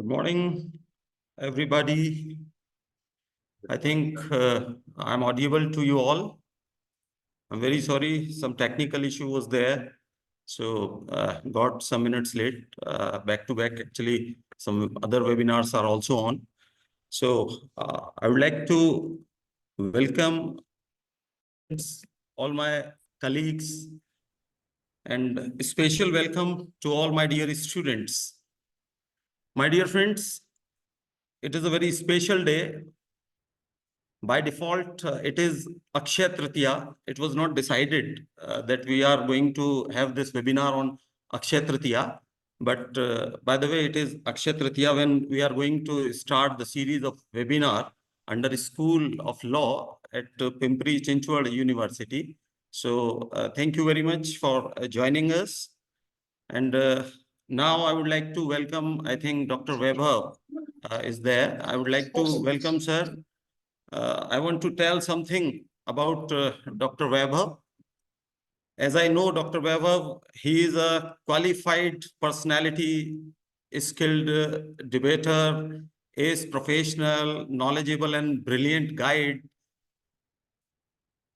Good morning, everybody. I think I'm audible to you all. I'm very sorry, some technical issue was there. So got some minutes late, back to back. Actually, some other webinars are also on. So I would like to welcome all my colleagues and a special welcome to all my dear students. My dear friends, it is a very special day. By default, it is Akshaya Tritiya. It was not decided that we are going to have this webinar on Akshaya Tritiya. But by the way, it is Akshaya Tritiya when we are going to start the series of webinar under School of Law at Pimpri Chinchwad University. So thank you very much for joining us. And now I would like to welcome, I think Dr. Vaibhav is there. I would like to welcome, sir. I want to tell something about Dr. Vaibhav. As I know Dr. Vaibhav, he is a qualified personality, skilled debater, ace professional, knowledgeable and brilliant guide.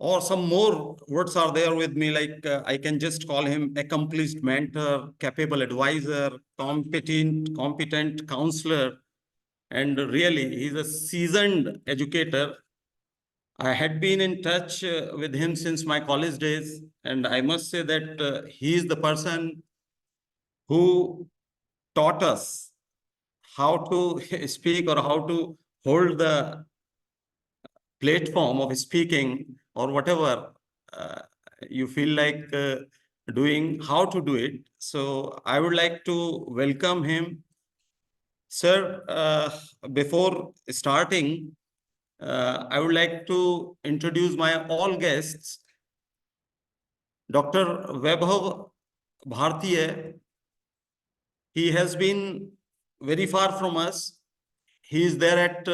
Or some more words are there with me, like I can just call him accomplished mentor, capable advisor, competent counselor, and really he's a seasoned educator. I had been in touch with him since my college days, and I must say that he is the person who taught us how to speak or how to hold the platform of speaking or whatever you feel like doing, how to do it. So I would like to welcome him. Sir, before starting, I would like to introduce my all guests. Dr. Vaibhav Bhartiya, he has been very far from us. He is there at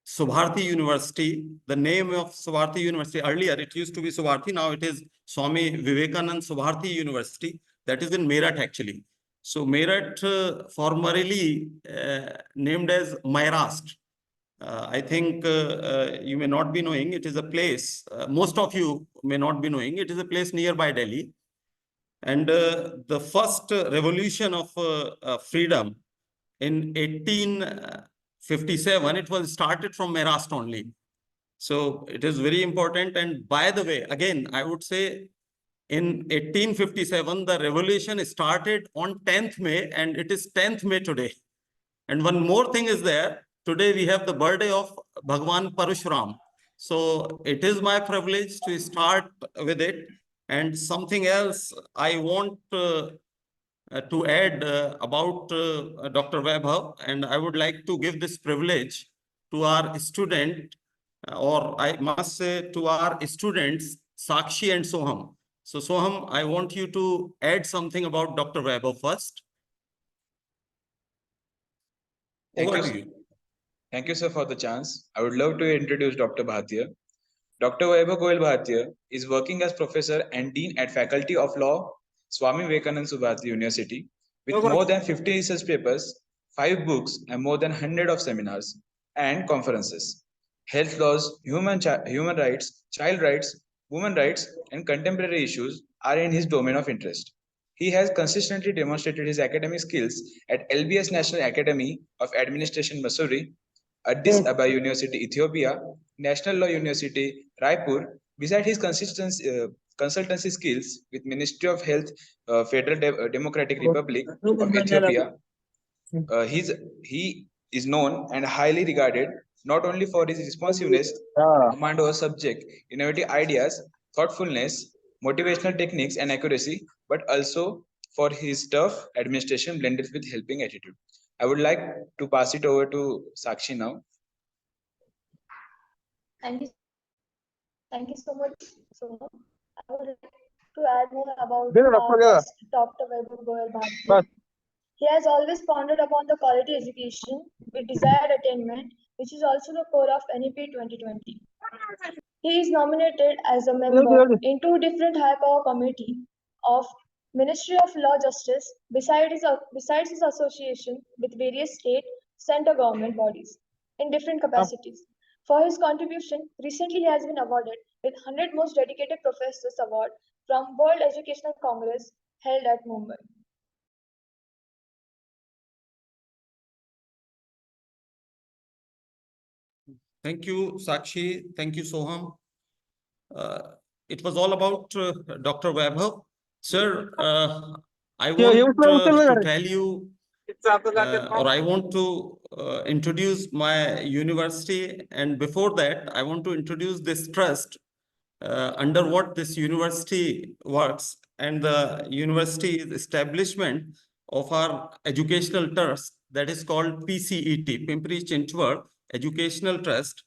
Subharti University. The name of Subharti University, earlier it used to be Subharti, now it is Swami Vivekanand Subharti University. That is in Meerut actually. So Meerut formerly named as Maharashtra. I think you may not be knowing, it is a place, most of you may not be knowing, it is a place nearby Delhi. And the first revolution of freedom in 1857, it was started from Maharashtra only. So it is very important. And by the way, again, I would say in 1857, the revolution started on 10th May and it is 10th May today. And one more thing is there. Today we have the birthday of Bhagwan Parashuram. So it is my privilege to start with it. And something else I want to add about Dr. Vaibhav, and I would like to give this privilege to our student, or I must say to our students, Sakshi and Soham. So Soham, I want you to add something about Dr. Vaibhav first. Over to you. Thank you, sir, for the chance. I would love to introduce Dr. Bhartiya. Dr. Vaibhav Goel Bhartiya is working as professor and dean at Faculty of Law, Swami Vivekanand Subharti University, with more than 50 research papers, 5 books, and more than 100 of seminars and conferences. Health laws, human rights, child rights, women rights, and contemporary issues are in his domain of interest. He has consistently demonstrated his academic skills at LBS National Academy of Administration, Missouri, Addis Ababa University, Ethiopia, National Law University, Raipur. Besides his consultancy skills with Ministry of Health, Federal Democratic Republic of Ethiopia, he is known and highly regarded not only for his responsiveness, command over subject, innovative ideas, thoughtfulness, motivational techniques, and accuracy, but also for his tough administration blended with helping attitude. I would like to pass it over to Sakshi now. Thank you so much. So I would like to add more about Dr. Vaibhav Goel Bhartiya. He has always pondered upon the quality education with desired attainment, which is also the core of NEP 2020. He is nominated as a member in 2 different high power committees of Ministry of Law Justice, besides his association with various state, center government bodies in different capacities. For his contribution, recently he has been awarded with 100 Most Dedicated Professors Award from World Educational Congress held at Mumbai. Thank you, Sakshi. Thank you, Soham. It was all about Dr. Vaibhav. Sir, I want to tell you, or I want to introduce my university. And before that, I want to introduce this trust under what this university works, and the university is establishment of our educational trust that is called PCET, Pimpri Chinchwad Educational Trust.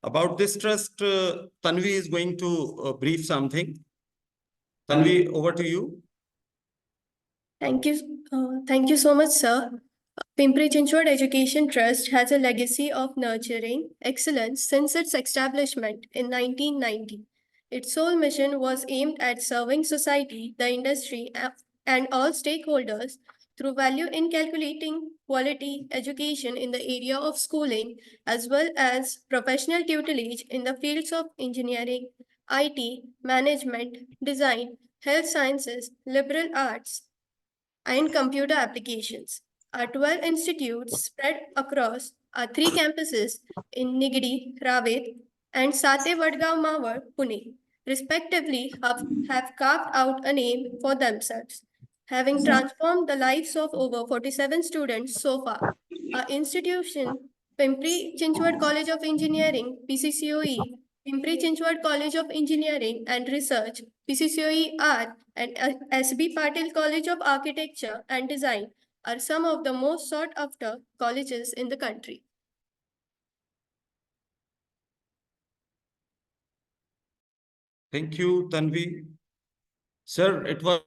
About this trust, Tanvi is going to brief something. Tanvi, over to you. Thank you so much, sir. Pimpri Chinchwad Education Trust has a legacy of nurturing excellence since its establishment in 1990. Its sole mission was aimed at serving society, the industry, and all stakeholders through value in calculating quality education in the area of schooling, as well as professional tutelage in the fields of engineering, IT, management, design, health sciences, liberal arts, and computer applications. Our 12 institutes spread across our 3 campuses in Nigdi, Ravet, and Sate Vadgaon Mawar, Pune, respectively, have carved out a name for themselves, having transformed the lives of over 47 students so far. Our institution, Pimpri Chinchwad College of Engineering, PCCOE, Pimpri Chinchwad College of Engineering and Research, PCCOE-R, and SB Patil College of Architecture and Design are some of the most sought after colleges in the country. Thank you, Tanvi. Sir, it was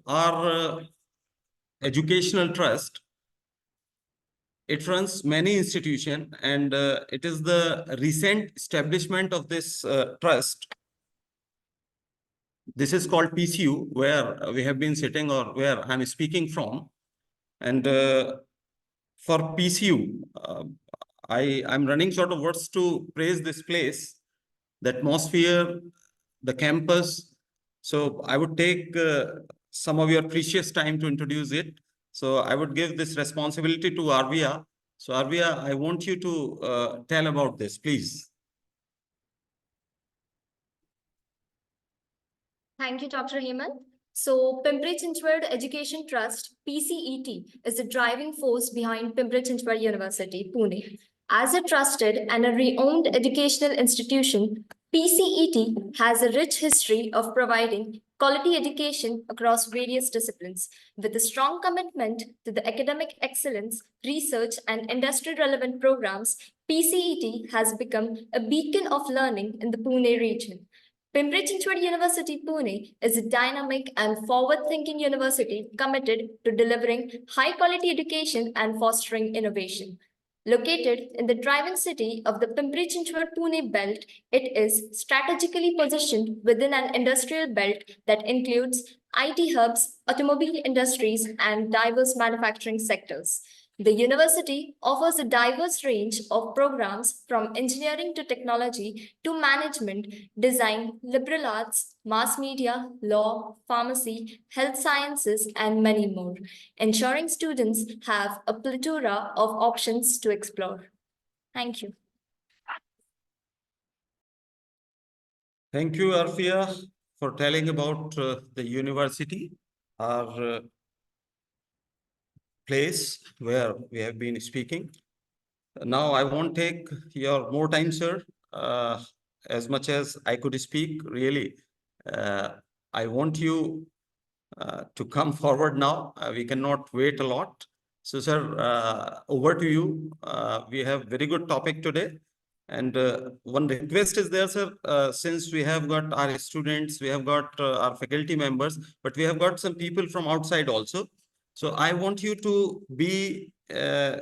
our educational trust. It runs many institutions, and it is the recent establishment of this trust. This is called PCU, where we have been sitting, or where I'm speaking from. And for PCU, I'm running short of words to praise this place, the atmosphere, the campus. So I would take some of your precious time to introduce it. So I would give this responsibility to Arvia. So Arvia, I want you to tell about this, please. Thank you, Dr. Hemant. So, Pimpri Chinchwad Education Trust, PCET, is the driving force behind Pimpri Chinchwad University, Pune. As a trusted and a renowned educational institution, PCET has a rich history of providing quality education across various disciplines. With a strong commitment to the academic excellence, research, and industry-relevant programs, PCET has become a beacon of learning in the Pune region. Pimpri Chinchwad University, Pune is a dynamic and forward-thinking university committed to delivering high-quality education and fostering innovation. Located in the driving city of the Pimpri Chinchwad Pune belt, it is strategically positioned within an industrial belt that includes IT hubs, automobile industries, and diverse manufacturing sectors. The university offers a diverse range of programs from engineering to technology to management, design, liberal arts, mass media, law, pharmacy, health sciences, and many more, ensuring students have a plethora of options to explore. Thank you. Thank you, Arvia, for telling about the university, our place where we have been speaking. Now, I won't take your more time, sir. As much as I could speak, really, I want you to come forward now. We cannot wait a lot. So, sir, over to you. We have very good topic today. And one request is there, sir, since we have got our students, we have got our faculty members, but we have got some people from outside also. So I want you to be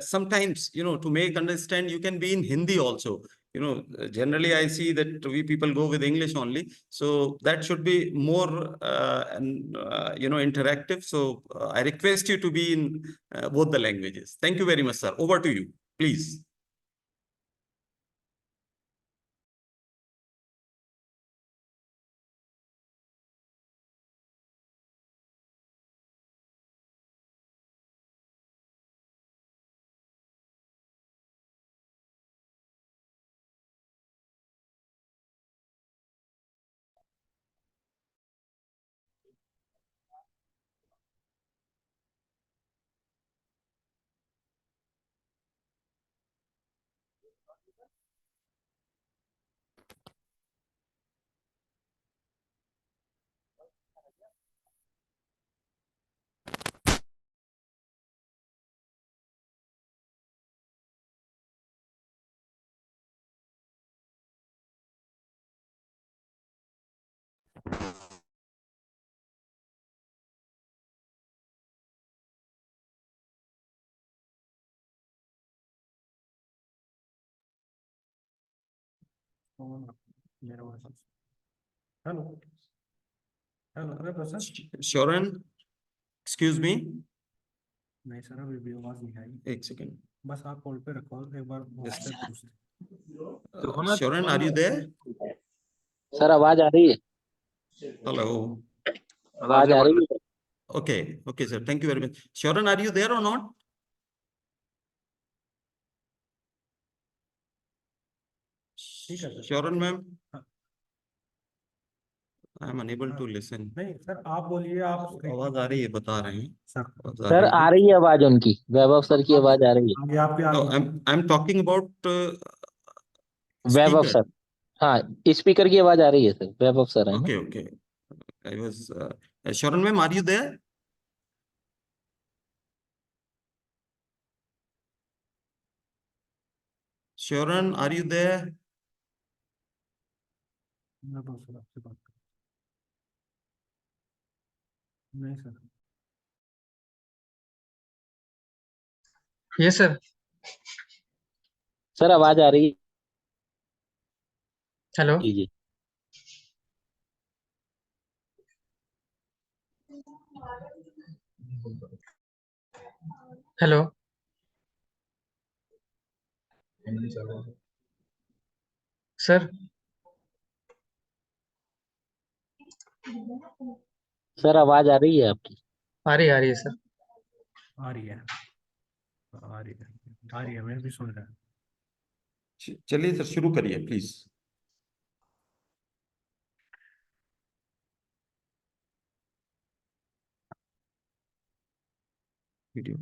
sometimes, to make understand, you can be in Hindi also. generally I see that we people go with English only. So that should be more, interactive. So I request you to be in both the languages. Thank you very much, sir. Over to you, please. Hello. Hello, Sharon, excuse me. नहीं sir अभी भी आवाज नहीं आई. एक second. बस आप call पे रखो एक बार से पूछते. Sharon, are you there? Sir आवाज आ रही है. Hello. आवाज आ रही है. Okay, sir. Thank you very much. Sharon, are you there or not? Sharon, ma'am. I am unable to listen. नहीं सर आप बोलिए. आप आवाज आ रही है, बता रहे हैं. सर आ रही है आवाज उनकी. वैभव सर की आवाज आ रही है. No, I'm talking about Vaibhav speaker. Sir. हाँ स्पीकर की आवाज आ रही है सर. वैभव सर है. Okay. I was Sharon, ma'am, are you there? Sharon, are you there? Vaibhav sir आपसे बात कर. नहीं सर. Yes sir. सर आवाज आ रही है. हेलो. कीजिए. हेलो. सर. सर आवाज आ रही है आपकी. आ रही है सर. आ रही है. मैं भी सुन रहा हूँ. चलिए सर, शुरू करिए please. Video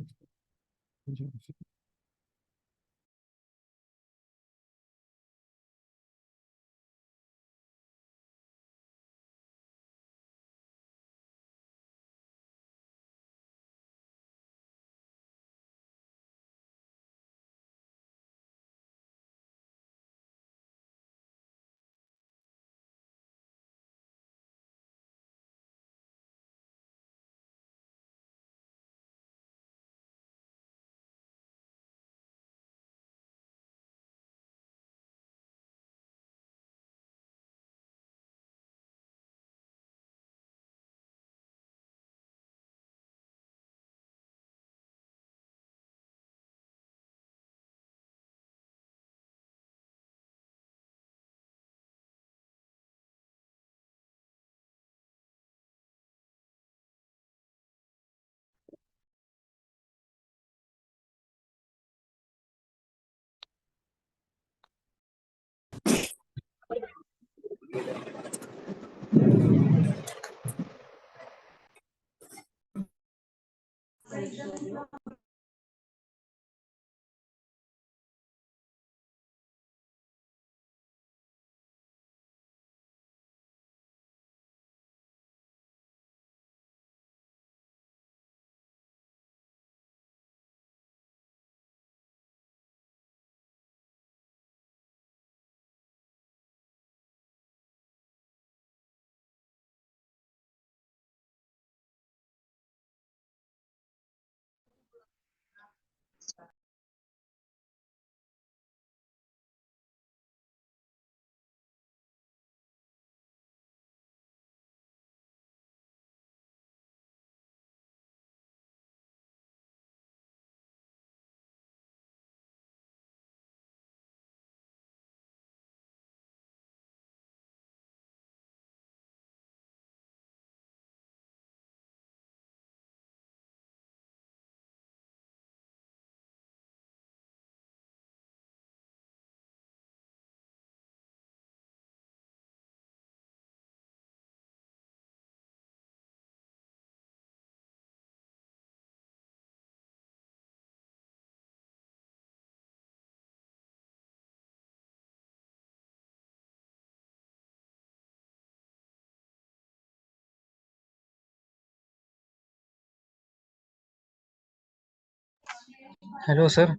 Hello, sir.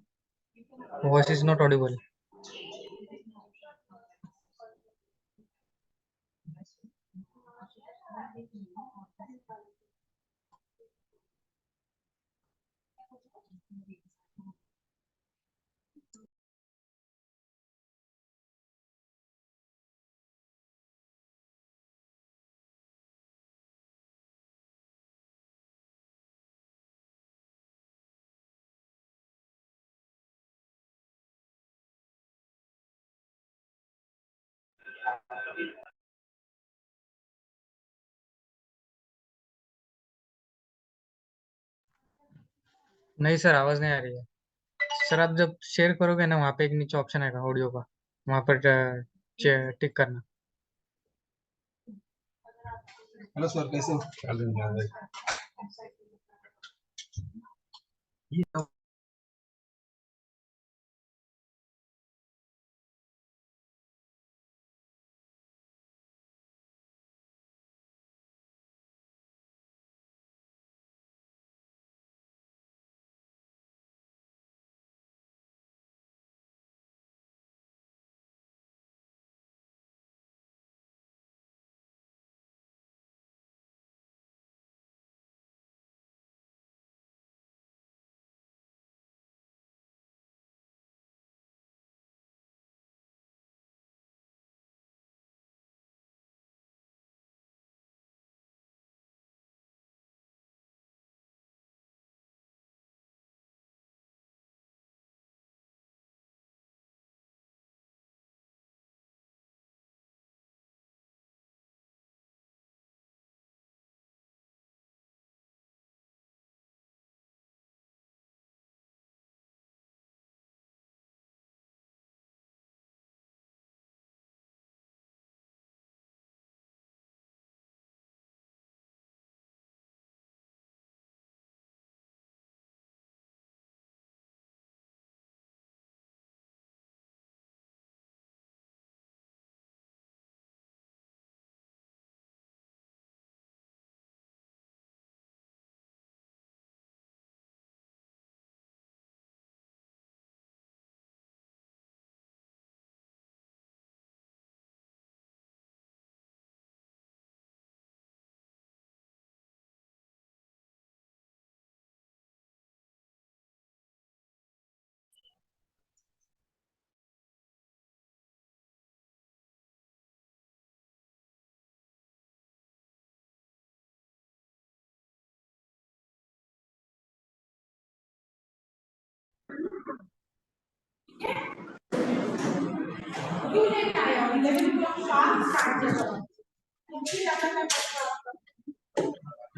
Voice is not audible. नहीं सर, आवाज नहीं आ रही है। सर आप जब शेयर करोगे ना, वहाँ पे एक नीचे ऑप्शन आएगा ऑडियो का, वहाँ पर टिक करना। हेलो सर, कैसे हो?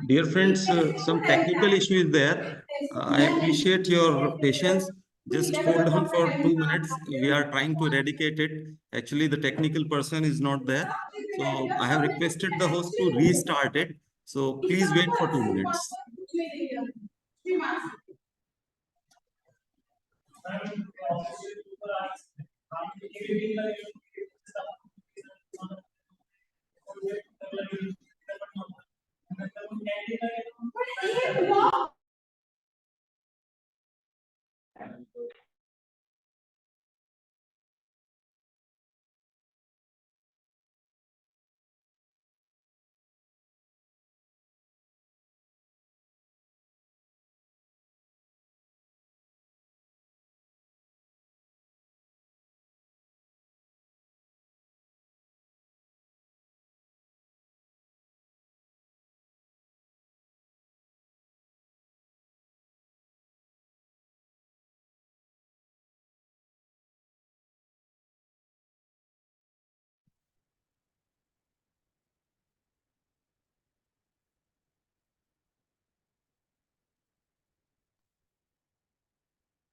Dear friends, some technical issue is there. I appreciate your patience. Just hold on for 2 minutes. We are trying to eradicate it. Actually, the technical person is not there. So I have requested the host to restart it. So please wait for 2 minutes.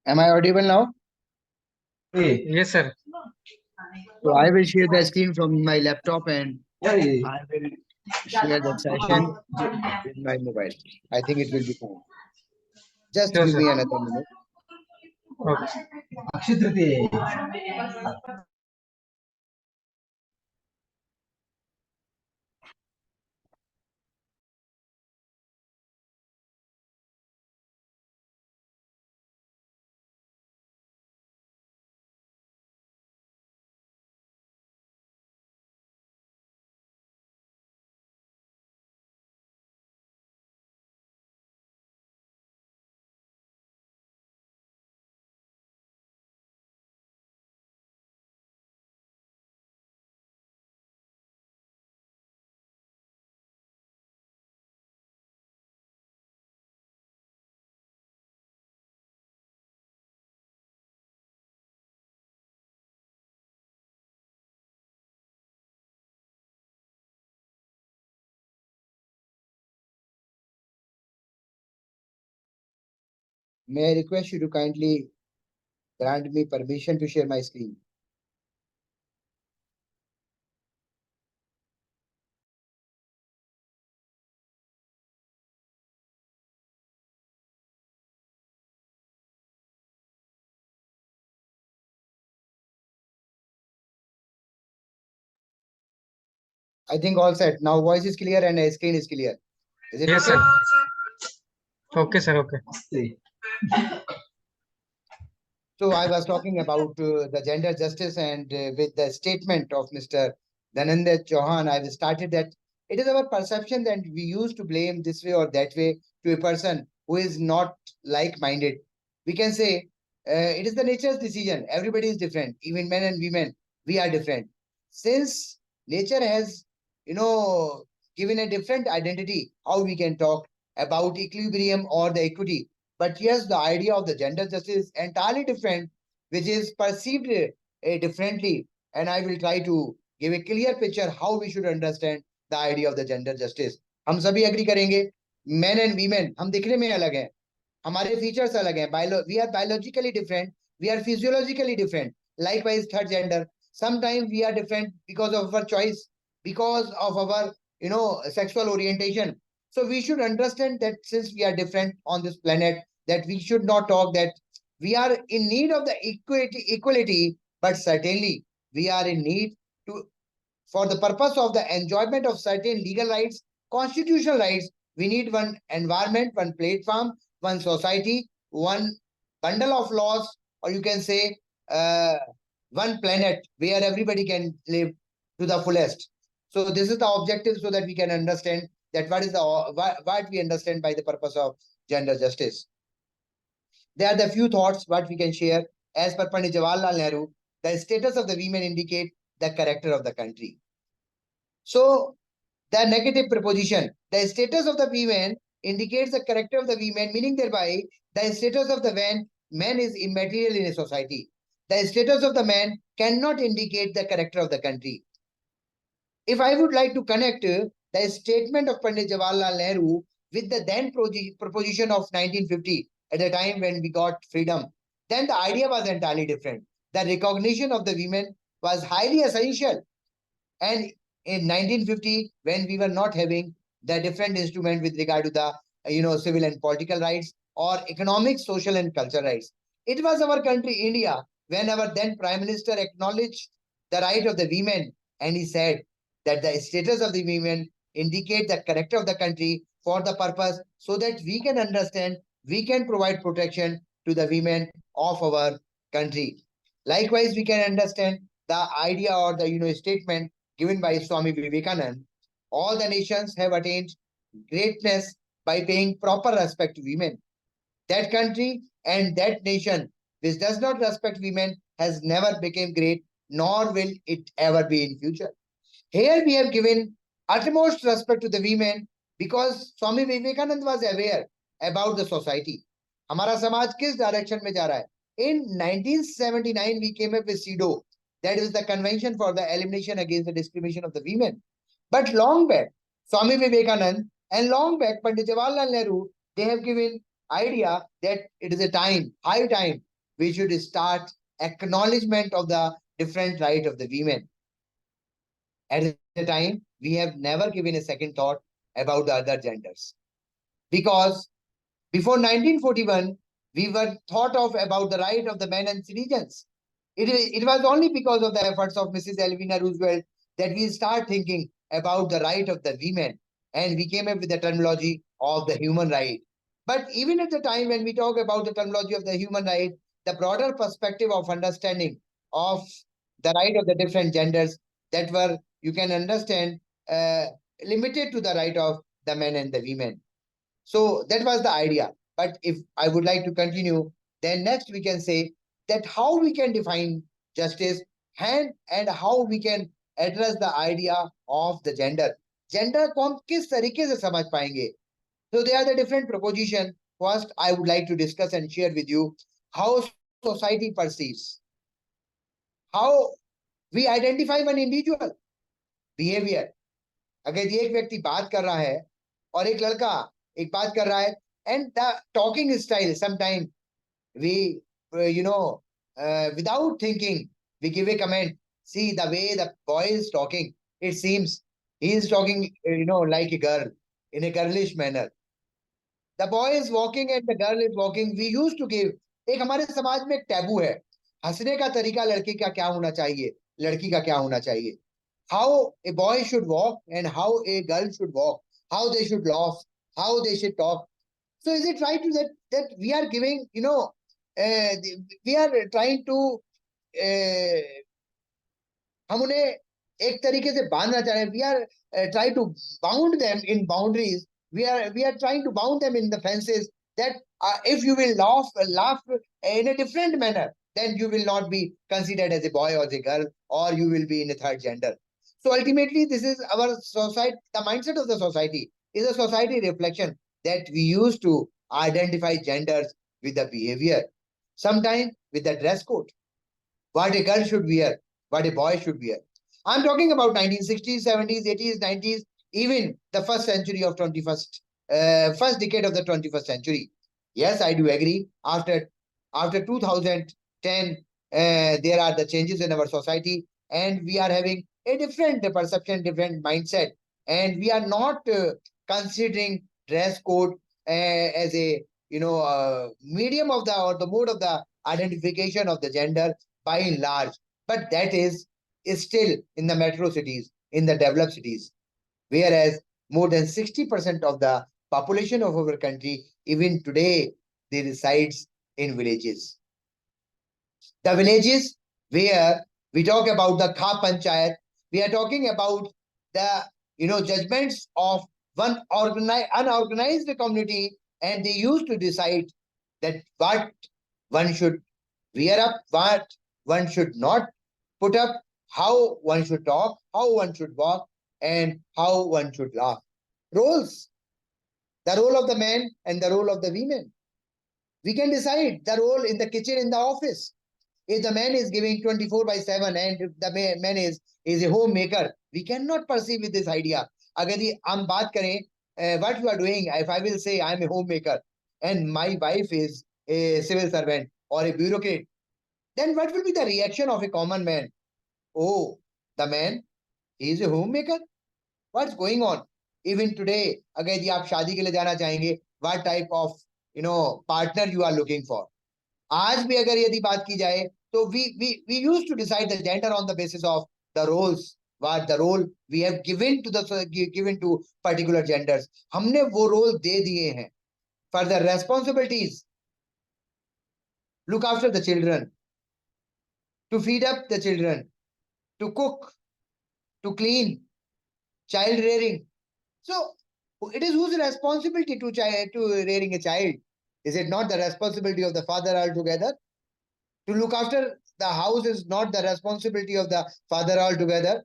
Am I audible now? Yes sir. So I will share the screen from my laptop and I will share the session with my mobile. I think it will be fine. Just Sure give sir. me another minute. Okay. May I request you to kindly grant me permission to share my screen? I think all set. Now voice is clear and screen is clear. Is it Yes, okay? sir. Okay, sir. Okay. So I was talking about the gender justice, and with the statement of Mr. Dhananjay Chauhan, I started that it is our perception that we used to blame this way or that way to a person who is not like-minded. We can say it is the nature's decision. Everybody is different, even men and women. We are different. Since nature has, given a different identity, how we can talk about equilibrium or the equity. But yes, the idea of the gender justice is entirely different, which is perceived differently. And I will try to give a clear picture how we should understand the idea of the gender justice. हम सभी agree करेंगे, men and women हम दिखने में अलग हैं, हमारे features अलग हैं, we are biologically different, we are physiologically different. Likewise, third gender, sometimes we are different because of our choice, because of our sexual orientation. So we should understand that since we are different on this planet, that we should not talk that we are in need of the equality, but certainly we are in need to, for the purpose of the enjoyment of certain legal rights, constitutional rights, we need one environment, one platform, one society, one bundle of laws, or you can say one planet where everybody can live to the fullest. So this is the objective, so that we can understand that what we understand by the purpose of gender justice. There are the few thoughts what we can share. As per Pandit Jawaharlal Nehru, the status of the women indicate the character of the country. So the negative preposition, the status of the women indicates the character of the women, meaning thereby the status of the man is immaterial in a society. The status of the man cannot indicate the character of the country. If I would like to connect the statement of Pandit Jawaharlal Nehru with the then proposition of 1950, at the time when we got freedom, then the idea was entirely different. The recognition of the women was highly essential. And in 1950, when we were not having the different instrument with regard to the civil and political rights or economic, social and cultural rights, it was our country, India, when our then Prime Minister acknowledged the right of the women, and he said that the status of the women indicate the character of the country for the purpose so that we can understand, we can provide protection to the women of our country. Likewise, we can understand the idea or the statement given by Swami Vivekananda. All the nations have attained greatness by paying proper respect to women. That country and that nation which does not respect women has never become great, nor will it ever be in future. Here we have given utmost respect to the women because Swami Vivekananda was aware about the society. हमारा समाज किस direction में जा रहा है? In 1979 we came up with CEDAW, that is the Convention for the Elimination Against the Discrimination of the Women. But long back, Swami Vivekananda and long back Pandit Jawaharlal Nehru, they have given idea that it is a time, high time, we should start acknowledgement of the different right of the women. At the time, we have never given a second thought about the other genders. Because before 1941, we were thought of about the right of the men and citizens. It was only because of the efforts of Mrs. Eleanor Roosevelt that we start thinking about the right of the women, and we came up with the terminology of the human right. But even at the time when we talk about the terminology of the human right, the broader perspective of understanding of the right of the different genders that were, you can understand, limited to the right of the men and the women. So that was the idea. But if I would like to continue, then next we can say that how we can define justice and how we can address the idea of the gender. Gender को हम किस तरीके से समझ पाएंगे? So there are the different propositions. First, I would like to discuss and share with you how society perceives, how we identify one individual behavior. अगर एक व्यक्ति बात कर रहा है और एक लड़का एक बात कर रहा है, And the talking style, sometimes we, without thinking, we give a comment. See, the way the boy is talking, it seems he is talking, like a girl, in a girlish manner. The boy is walking and the girl is walking. We used to give, एक हमारे समाज में एक taboo है, हंसने का तरीका लड़के का क्या होना चाहिए, लड़की का क्या होना चाहिए. How a boy should walk and how a girl should walk, how they should laugh, how they should talk. So is it right to that we are giving, we are trying to, हम उन्हें एक तरीके से बांधना चाह रहे हैं. We are trying to bound them in boundaries. We are trying to bound them in the fences that if you will laugh in a different manner, then you will not be considered as a boy or as a girl, or you will be in a third gender. So ultimately, this is our society. The mindset of the society is a society reflection that we use to identify genders with the behavior, sometimes with the dress code, what a girl should wear, what a boy should wear. I'm talking about 1960s, 70s, 80s, 90s, even the first century of 21st, first decade of the 21st century. Yes, I do agree. After 2010, there are the changes in our society, and we are having a different perception, different mindset, and we are not considering dress code as a medium of the or the mode of the identification of the gender by and large. But that is still in the metro cities, in the developed cities, whereas more than 60% of the population of our country, even today, they resides in villages. The villages where we talk about the Kha Panchayat, we are talking about the judgments of one unorganized community, and they used to decide that what one should wear up, what one should not put up, how one should talk, how one should walk, and how one should laugh. Roles, the role of the man and the role of the women. We can decide the role in the kitchen, in the office. If the man is giving 24/7 and if the man is a homemaker, we cannot perceive with this idea. अगर ये हम बात करें, what you are doing, if I will say I am a homemaker and my wife is a civil servant or a bureaucrat, then what will be the reaction of a common man? Oh, the man, he is a homemaker? What's going on? Even today, अगर यदि आप शादी के लिए जाना चाहेंगे, what type of partner you are looking for? आज भी अगर यदि बात की जाए, तो we used to decide the gender on the basis of the roles, what the role we have given to particular genders. हमने वो role दे दिए हैं. For the responsibilities, look after the children, to feed up the children, to cook, to clean, child rearing. So it is whose responsibility to rearing a child? Is it not the responsibility of the father altogether? To look after the house is not the responsibility of the father altogether.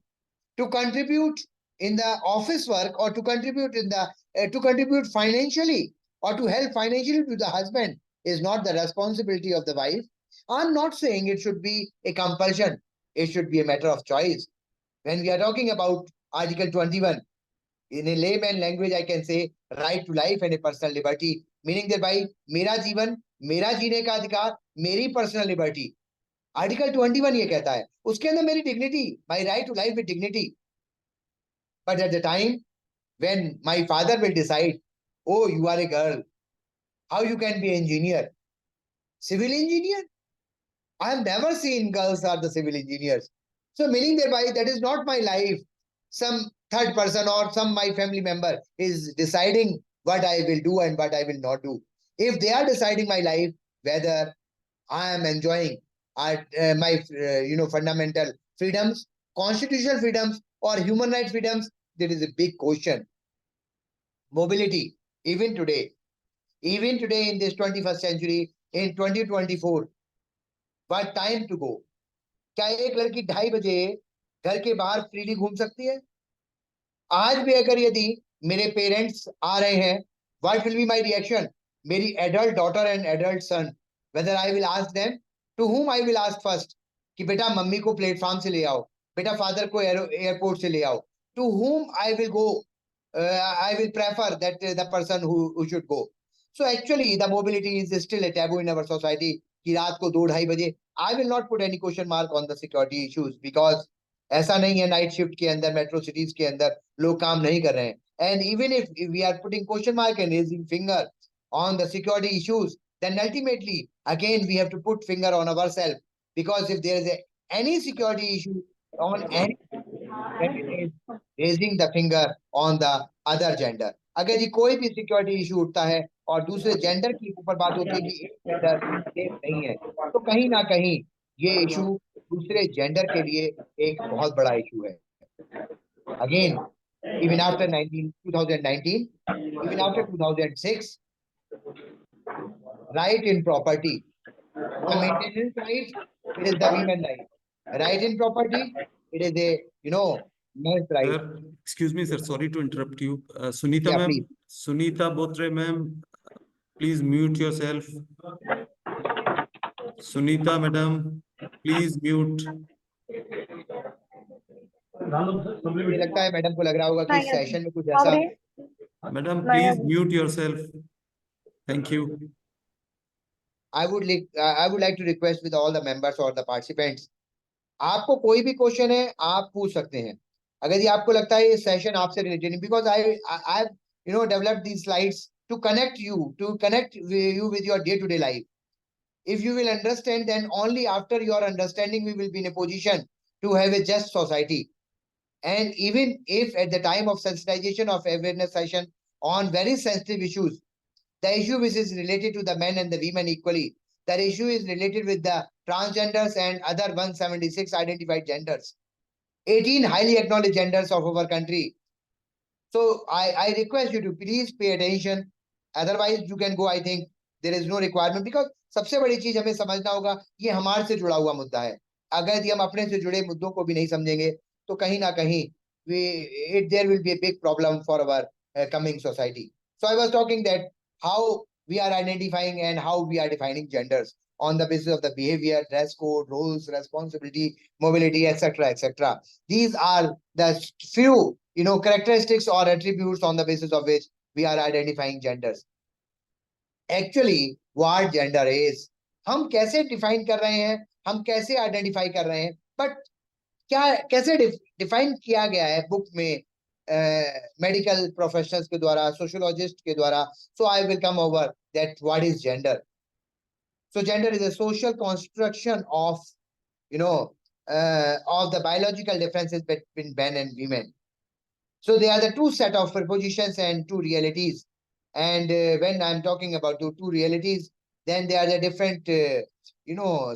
To contribute in the office work, or to contribute in the to contribute financially, or to help financially to the husband, is not the responsibility of the wife. I'm not saying it should be a compulsion. It should be a matter of choice. When we are talking about Article 21, in a layman language, I can say right to life and a personal liberty, meaning that by मेरा जीवन, मेरा जीने का अधिकार, मेरी personal liberty. Article 21 ये कहता है, उसके अंदर मेरी dignity, my right to life with dignity. But at the time when my father will decide, oh, you are a girl, how you can be an engineer? Civil engineer? I have never seen girls are the civil engineers. So meaning thereby that is not my life. Some third person or some my family member is deciding what I will do and what I will not do. If they are deciding my life, whether I am enjoying my fundamental freedoms, constitutional freedoms, or human rights freedoms, there is a big question. Mobility, even today in this 21st century, in 2024, what time to go? क्या एक लड़की 2:30 बजे घर के बाहर freely घूम सकती है? आज भी अगर यदि मेरे पेरेंट्स आ रहे हैं, what will be my reaction? मेरी adult daughter and adult son, whether I will ask them, to whom I will ask first, कि बेटा मम्मी को प्लेटफॉर्म से ले आओ, बेटा फादर को एयरपोर्ट से ले आओ. To whom I will go, I will prefer that the person who should go. So actually, the mobility is still a taboo in our society. कि रात को 2-2:30 बजे, I will not put any question mark on the security issues because ऐसा नहीं है night shift के अंदर metro cities के अंदर लोग काम नहीं कर रहे हैं. And even if we are putting question mark and raising finger on the security issues, then ultimately again we have to put finger on ourselves, because if there is any security issue on any, then it is raising the finger on the other gender. अगर ये कोई भी security issue उठता है और दूसरे gender की ऊपर बात होती है कि एक जेंडर सेफ नहीं है, तो कहीं ना कहीं ये इशू दूसरे जेंडर के लिए एक बहुत बड़ा इशू है. Again, even after 2019, even after 2006, right in property, the maintenance right, it is the women right. Right in property, it is a, men's right. Sir, excuse me, sir. Sorry to interrupt you. Sunita Yeah, ma'am, please. Sunita Botre ma'am, please mute yourself. Sunita madam, please mute. मुझे लगता है madam को लग रहा होगा कि इस session में कुछ ऐसा. Madam, please mute yourself. Thank you. I would like to request with all the members or the participants, आपको कोई भी क्वेश्चन है आप पूछ सकते हैं. अगर ये आपको लगता है ये सेशन आपसे रिलेटेड नहीं, because I developed these slides to connect you with your day-to-day life. If you will understand, then only after your understanding we will be in a position to have a just society. And even if at the time of sensitization of awareness session on very sensitive issues, the issue which is related to the men and the women equally, the issue is related with the transgenders and other 176 identified genders, 18 highly acknowledged genders of our country. So I request you to please pay attention. Otherwise you can go, I think there is no requirement, because सबसे बड़ी चीज हमें समझना होगा ये हमारे से जुड़ा हुआ मुद्दा है. अगर यदि हम अपने से जुड़े मुद्दों को भी नहीं समझेंगे तो कहीं ना कहीं there will be a big problem for our coming society. So I was talking that how we are identifying and how we are defining genders on the basis of the behavior, dress code, roles, responsibility, mobility, etc., etc. These are the few, characteristics or attributes on the basis of which we are identifying genders. Actually, what gender is, हम कैसे define कर रहे हैं, हम कैसे identify कर रहे हैं, but क्या कैसे डिफाइन किया गया है बुक में मेडिकल प्रोफेशनल्स के द्वारा, सोशियोलॉजिस्ट के द्वारा. So I will come over that what is gender. So gender is a social construction of of the biological differences between men and women. So they are the two set of prepositions and two realities. And when I'm talking about the two realities, then they are the different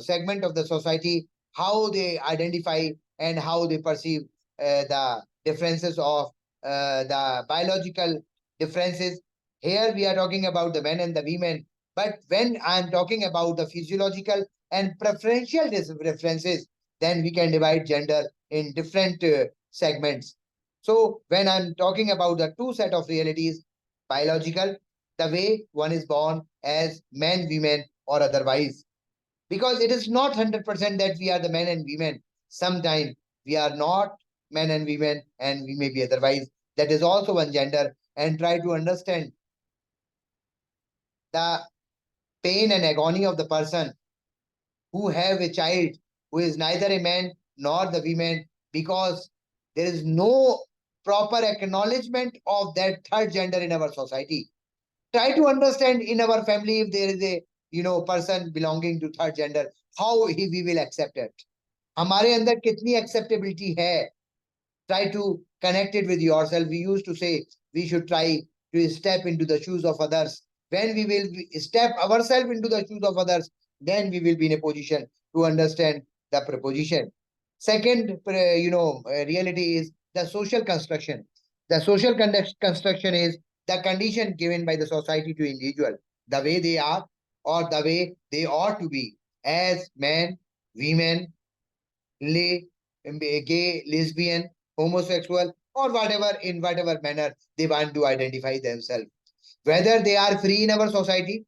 segment of the society, how they identify and how they perceive the differences of the biological differences. Here we are talking about the men and the women, but when I'm talking about the physiological and preferential differences, then we can divide gender in different segments. So when I'm talking about the two set of realities, biological, the way one is born as man, women, or otherwise, because it is not 100% that we are the men and women. Sometimes we are not men and women and we may be otherwise. That is also one gender, and try to understand the pain and agony of the person who have a child who is neither a man nor the women, because there is no proper acknowledgement of that third gender in our society. Try to understand in our family if there is a person belonging to third gender, how we will accept it. हमारे अंदर कितनी acceptability है? Try to connect it with yourself. We used to say we should try to step into the shoes of others. When we will step ourselves into the shoes of others, then we will be in a position to understand the proposition. Second, reality is the social construction. The social construction is the condition given by the society to individual, the way they are or the way they ought to be as men, women, gay, lesbian, homosexual, or whatever, in whatever manner they want to identify themselves. Whether they are free in our society,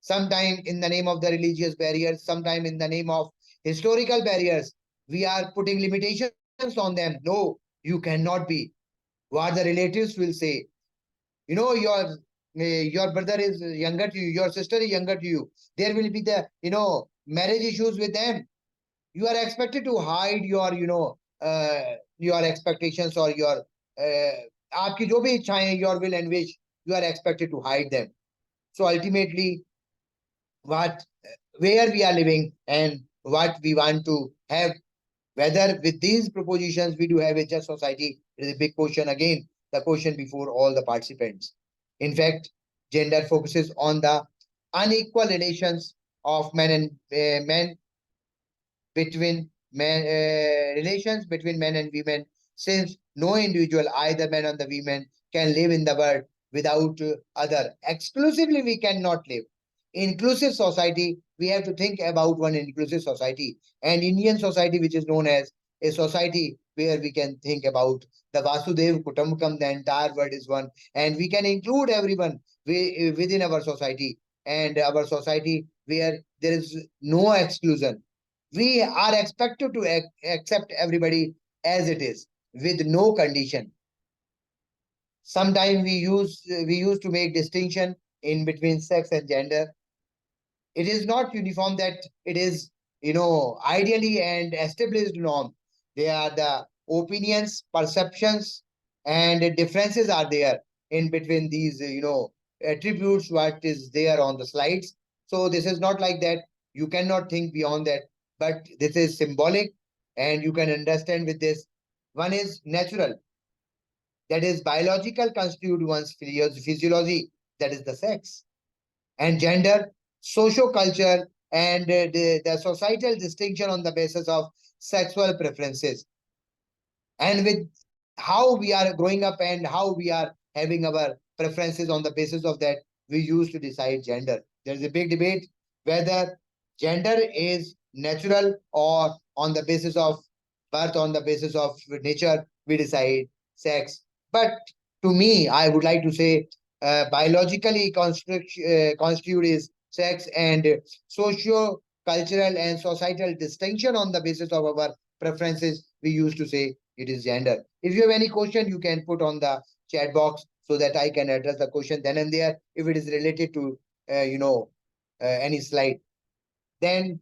sometime in the name of the religious barriers, sometime in the name of historical barriers, we are putting limitations on them. No, you cannot be. What the relatives will say, your your brother is younger to you, your sister is younger to you, there will be the, marriage issues with them. You are expected to hide your, your expectations or your, आपकी जो भी इच्छाएं हैं, your will and wish, you are expected to hide them. So ultimately, where we are living and what we want to have, whether with these propositions we do have a just society, is a big question again, the question before all the participants. In fact, gender focuses on the unequal relations of men and men between men, relations between men and women, since no individual, either men or the women, can live in the world without other. Exclusively, we cannot live. Inclusive society, we have to think about one inclusive society. And Indian society, which is known as a society where we can think about the Vasudev Kutumbakam, the entire world is one, and we can include everyone within our society, and our society where there is no exclusion. We are expected to accept everybody as it is with no condition. Sometimes we used to make distinction in between sex and gender. It is not uniform that it is, ideally and established norm. They are the opinions, perceptions, and differences are there in between these, attributes what is there on the slides. So this is not like that. You cannot think beyond that, but this is symbolic and you can understand with this. One is natural, that is biological, constitute one's physiology, that is the sex. And gender, socio-culture, and the societal distinction on the basis of sexual preferences. And with how we are growing up and how we are having our preferences, on the basis of that, we used to decide gender. There is a big debate whether gender is natural or on the basis of birth, on the basis of nature, we decide sex. But to me, I would like to say biologically constitute is sex, and socio-cultural and societal distinction on the basis of our preferences, we used to say it is gender. If you have any question, you can put on the chat box so that I can address the question then and there if it is related to, any slide. Then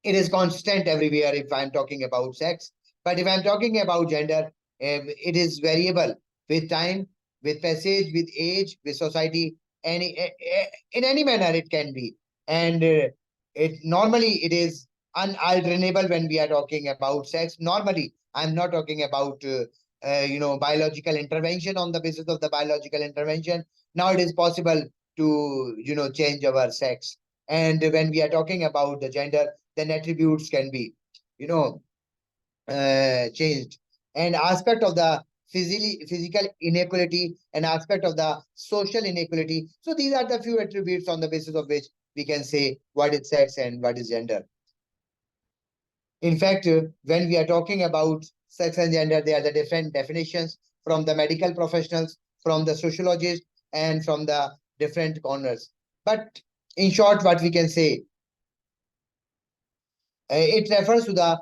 it is constant everywhere if I'm talking about sex. But if I'm talking about gender, it is variable with time, with passage, with age, with society, in any manner it can be. And it normally it is unalterable when we are talking about sex. Normally, I'm not talking about biological intervention. On the basis of the biological intervention, now it is possible to change our sex. And when we are talking about the gender, then attributes can be changed. And aspect of the physical inequality and aspect of the social inequality. So these are the few attributes on the basis of which we can say what is sex and what is gender. In fact, when we are talking about sex and gender, there are the different definitions from the medical professionals, from the sociologists, and from the different corners. But in short, what we can say, it refers to the,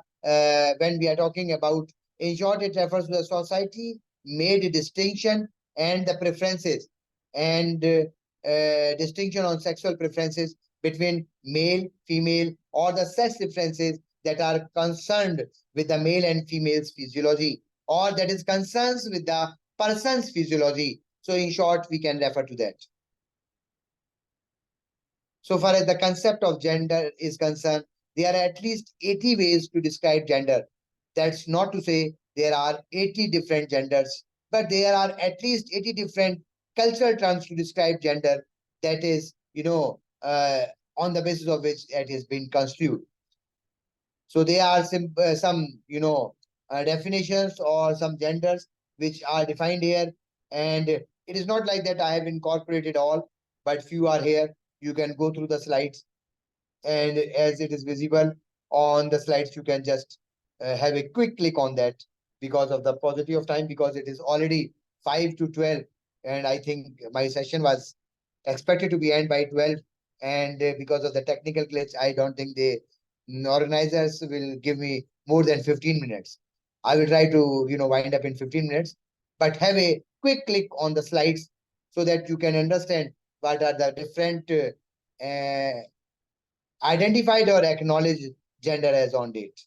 when we are talking about, in short, it refers to the society made distinction and the preferences, and distinction on sexual preferences between male, female, or the sex differences that are concerned with the male and female's physiology, or that is concerns with the person's physiology. So in short, we can refer to that. So far as the concept of gender is concerned, there are at least 80 ways to describe gender. That's not to say there are 80 different genders, but there are at least 80 different cultural terms to describe gender. That is, on the basis of which it has been construed. So there are some, definitions or some genders which are defined here. And it is not like that I have incorporated all, but few are here. You can go through the slides, and as it is visible on the slides, you can just have a quick click on that because of the paucity of time, because it is already 5 to 12, and I think my session was expected to be end by 12, and because of the technical glitch, I don't think the organizers will give me more than 15 minutes. I will try to wind up in 15 minutes, but have a quick click on the slides so that you can understand what are the different identified or acknowledged gender as on date.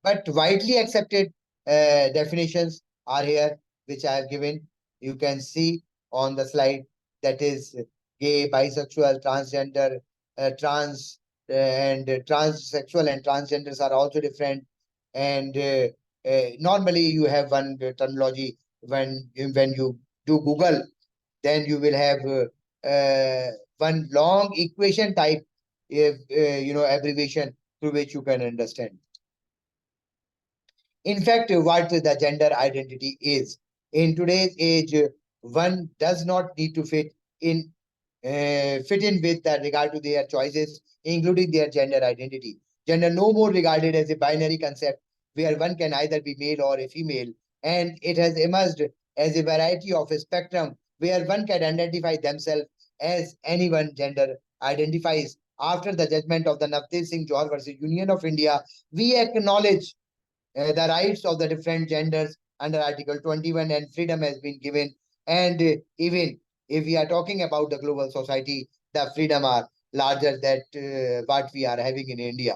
But widely accepted definitions are here, which I have given. You can see on the slide, that is gay, bisexual, transgender, trans, and transsexual and transgenders are also different. And normally you have one terminology when you do Google, then you will have one long equation type, abbreviation through which you can understand. In fact, what the gender identity is. In today's age, one does not need to fit in with regard to their choices, including their gender identity. Gender no more regarded as a binary concept where one can either be male or a female, and it has emerged as a variety of a spectrum where one can identify themselves as any one gender identifies. After the judgment of the Navdev Singh Johar versus Union of India, we acknowledge the rights of the different genders under Article 21, and freedom has been given. And even if we are talking about the global society, the freedom are larger than what we are having in India.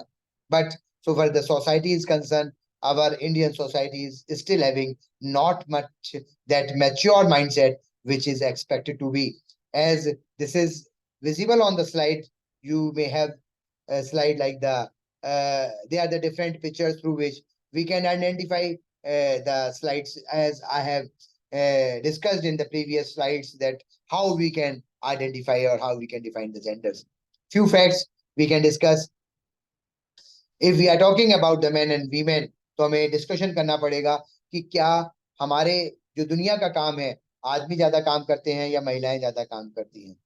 But so far the society is concerned, our Indian society is still having not much that mature mindset which is expected to be. As this is visible on the slide, you may have a slide like they are the different pictures through which we can identify the slides, as I have discussed in the previous slides, that how we can identify or how we can define the genders. Few facts we can discuss. If we are talking about the men and women, तो हमें discussion करना पड़ेगा कि क्या हमारे जो दुनिया का काम है, आदमी ज्यादा काम करते हैं या महिलाएं ज्यादा काम करती हैं.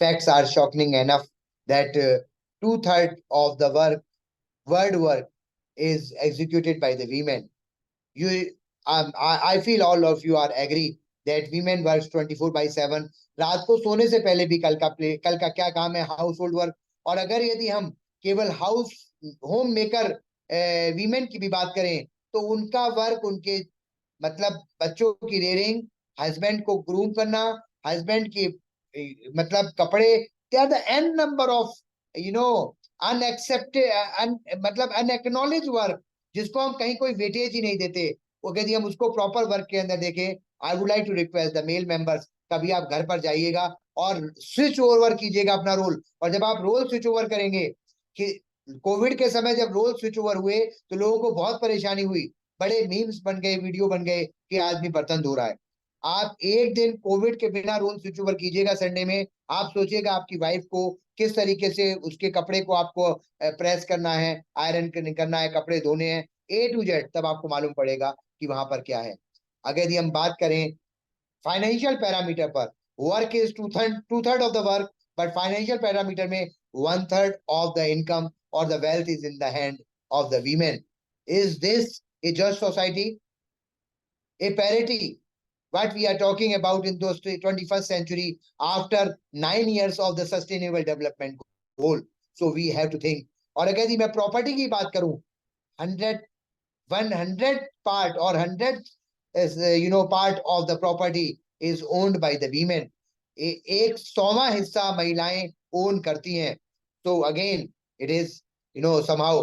Facts are shocking enough that 2/3 of the world work is executed by the women. I feel all of you are agree that women works 24/7. रात को सोने से पहले भी कल का क्या काम है, हाउस होल्ड वर्क. और अगर यदि हम केवल होम मेकर वीमेन की भी बात करें, तो उनका वर्क उनके मतलब बच्चों की रेयरिंग, हस्बैंड को ग्रूम करना, हस्बैंड की मतलब कपड़े, they are the n number of unaccepted मतलब unacknowledged work जिसको हम कहीं कोई वेटेज ही नहीं देते. वो यदि हम उसको प्रॉपर वर्क के अंदर देखें, I would like to request the male members, कभी आप घर पर जाइएगा और स्विच ओवर कीजिएगा अपना रोल. और जब आप रोल स्विच ओवर करेंगे, कि कोविड के समय जब रोल स्विच ओवर हुए तो लोगों को बहुत परेशानी हुई, बड़े मीम्स बन गए, वीडियो बन गए कि आदमी बर्तन धो रहा है. आप एक दिन कोविड के बिना रोल स्विच ओवर कीजिएगा संडे में, आप सोचिएगा आपकी वाइफ को किस तरीके से उसके कपड़े को आपको प्रेस करना है, आयरन करना है, कपड़े धोने हैं, A to Z, तब आपको मालूम पड़ेगा कि वहां पर क्या है. अगर यदि हम बात करें फाइनेंशियल पैरामीटर पर, work is 2/3 of the work, but financial parameter में 1/3 ऑफ द इनकम और the wealth is in the hand of the women. Is this A just society, a parity? What we are talking about in those 21st century after 9 years of the sustainable development goal. So we have to think. और अगर यदि मैं property की बात करूं, 100 part or 100 part of the property is owned by the women. एक 100वां हिस्सा महिलाएं ओन करती हैं. So again it is somehow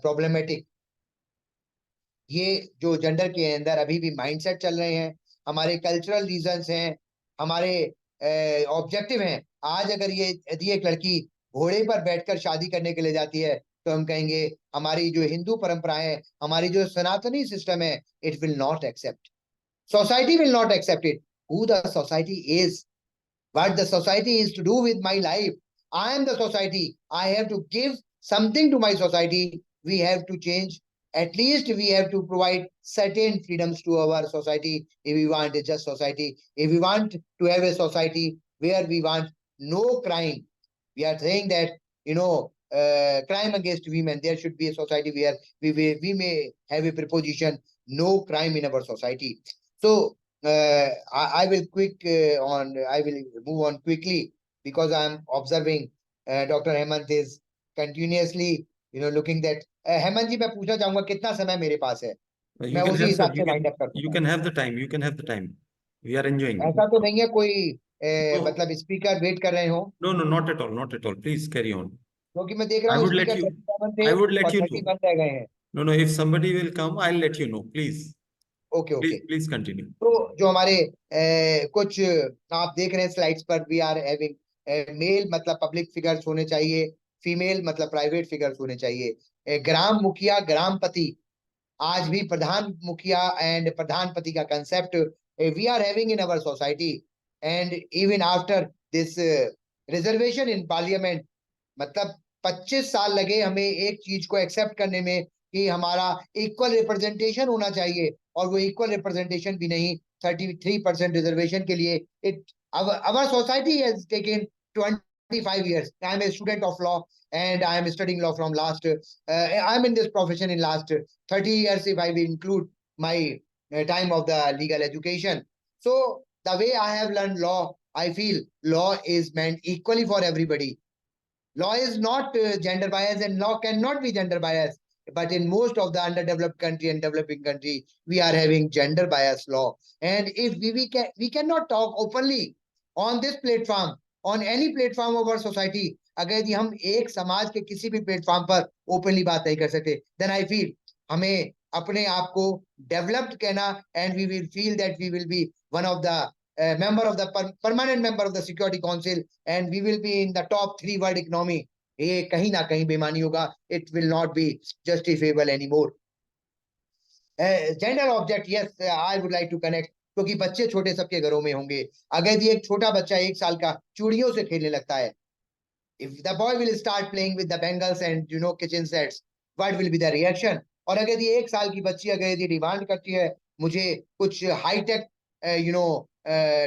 problematic. ये जो जेंडर के अंदर अभी भी माइंडसेट चल रहे हैं, हमारे कल्चरल रीजंस हैं, हमारे ऑब्जेक्टिव हैं. आज अगर यदि एक लड़की घोड़े पर बैठकर शादी करने के लिए जाती है, तो हम कहेंगे हमारी जो हिंदू परंपराएं है, हमारी जो सनातनी सिस्टम है, it will not accept. Society will not accept it. Who the society is, what the society is to do with my life. I am the society. I have to give something to my society. We have to change. At least we have to provide certain freedoms to our society if we want a just society. If we want to have a society where we want no crime, we are saying that crime against women, there should be a society where we may have a proposition no crime in our society. So I will move on quickly because I am observing Dr. Hemant is continuously looking that. Hemant ji, मैं पूछना चाहूंगा कितना समय मेरे पास है. You मैं can उसी have हिसाब you से वाइंड can अप कर you दूंगा। can have the time. You can have the time. We are enjoying. ऐसा तो नहीं है कोई No, मतलब स्पीकर वेट कर रहे हो, no, no, not at all, not at all. Please carry on. क्योंकि मैं देख रहा I हूँ would let स्पीकर you. 37 थे I would let और you 30 know. बंद रह गए हैं। No, no. If somebody will come, I'll let you know. Please, okay okay. please continue. तो जो हमारे कुछ आप देख रहे हैं स्लाइड्स पर, वी आर हैविंग मेल मतलब पब्लिक फिगर्स होने चाहिए, फीमेल मतलब प्राइवेट फिगर्स होने चाहिए, ग्राम मुखिया ग्रामपति, आज भी प्रधान मुखिया एंड प्रधानपति का concept we are having in our society and even after this reservation in parliament. मतलब 25 साल लगे हमें एक चीज को एक्सेप्ट करने में कि हमारा इक्वल रिप्रेजेंटेशन होना चाहिए, और वो इक्वल रिप्रेजेंटेशन भी नहीं, 33% रिजर्वेशन के लिए it our society has taken 25 years. I am a student of law and I am studying law from last I am in this profession in last 30 years if I will include my time of the legal education. So the way I have learned law, I feel law is meant equally for everybody. Law is not gender bias and law cannot be gender bias. But in most of the underdeveloped country and developing country, we are having gender bias law. And if we cannot talk openly on this platform, on any platform of our society, अगर यदि हम एक समाज के किसी भी platform पर openly बात नहीं कर सकते, then I feel हमें अपने आप को डेवलप्ड कहना, and we will feel that we will be one of the member of the permanent member of the Security Council and we will be in the top 3 world economy. ये कहीं ना कहीं बेमानी होगा, it will not be justifiable anymore. Gender object, yes, I would like to connect, क्योंकि बच्चे छोटे सबके घरों में होंगे। अगर ये एक छोटा बच्चा 1 साल का चूड़ियों से खेलने लगता है, if the boy will start playing with the bangles and kitchen sets, what will be the reaction? और अगर ये 1 साल की बच्ची अगर ये डिमांड करती है मुझे कुछ हाईटेक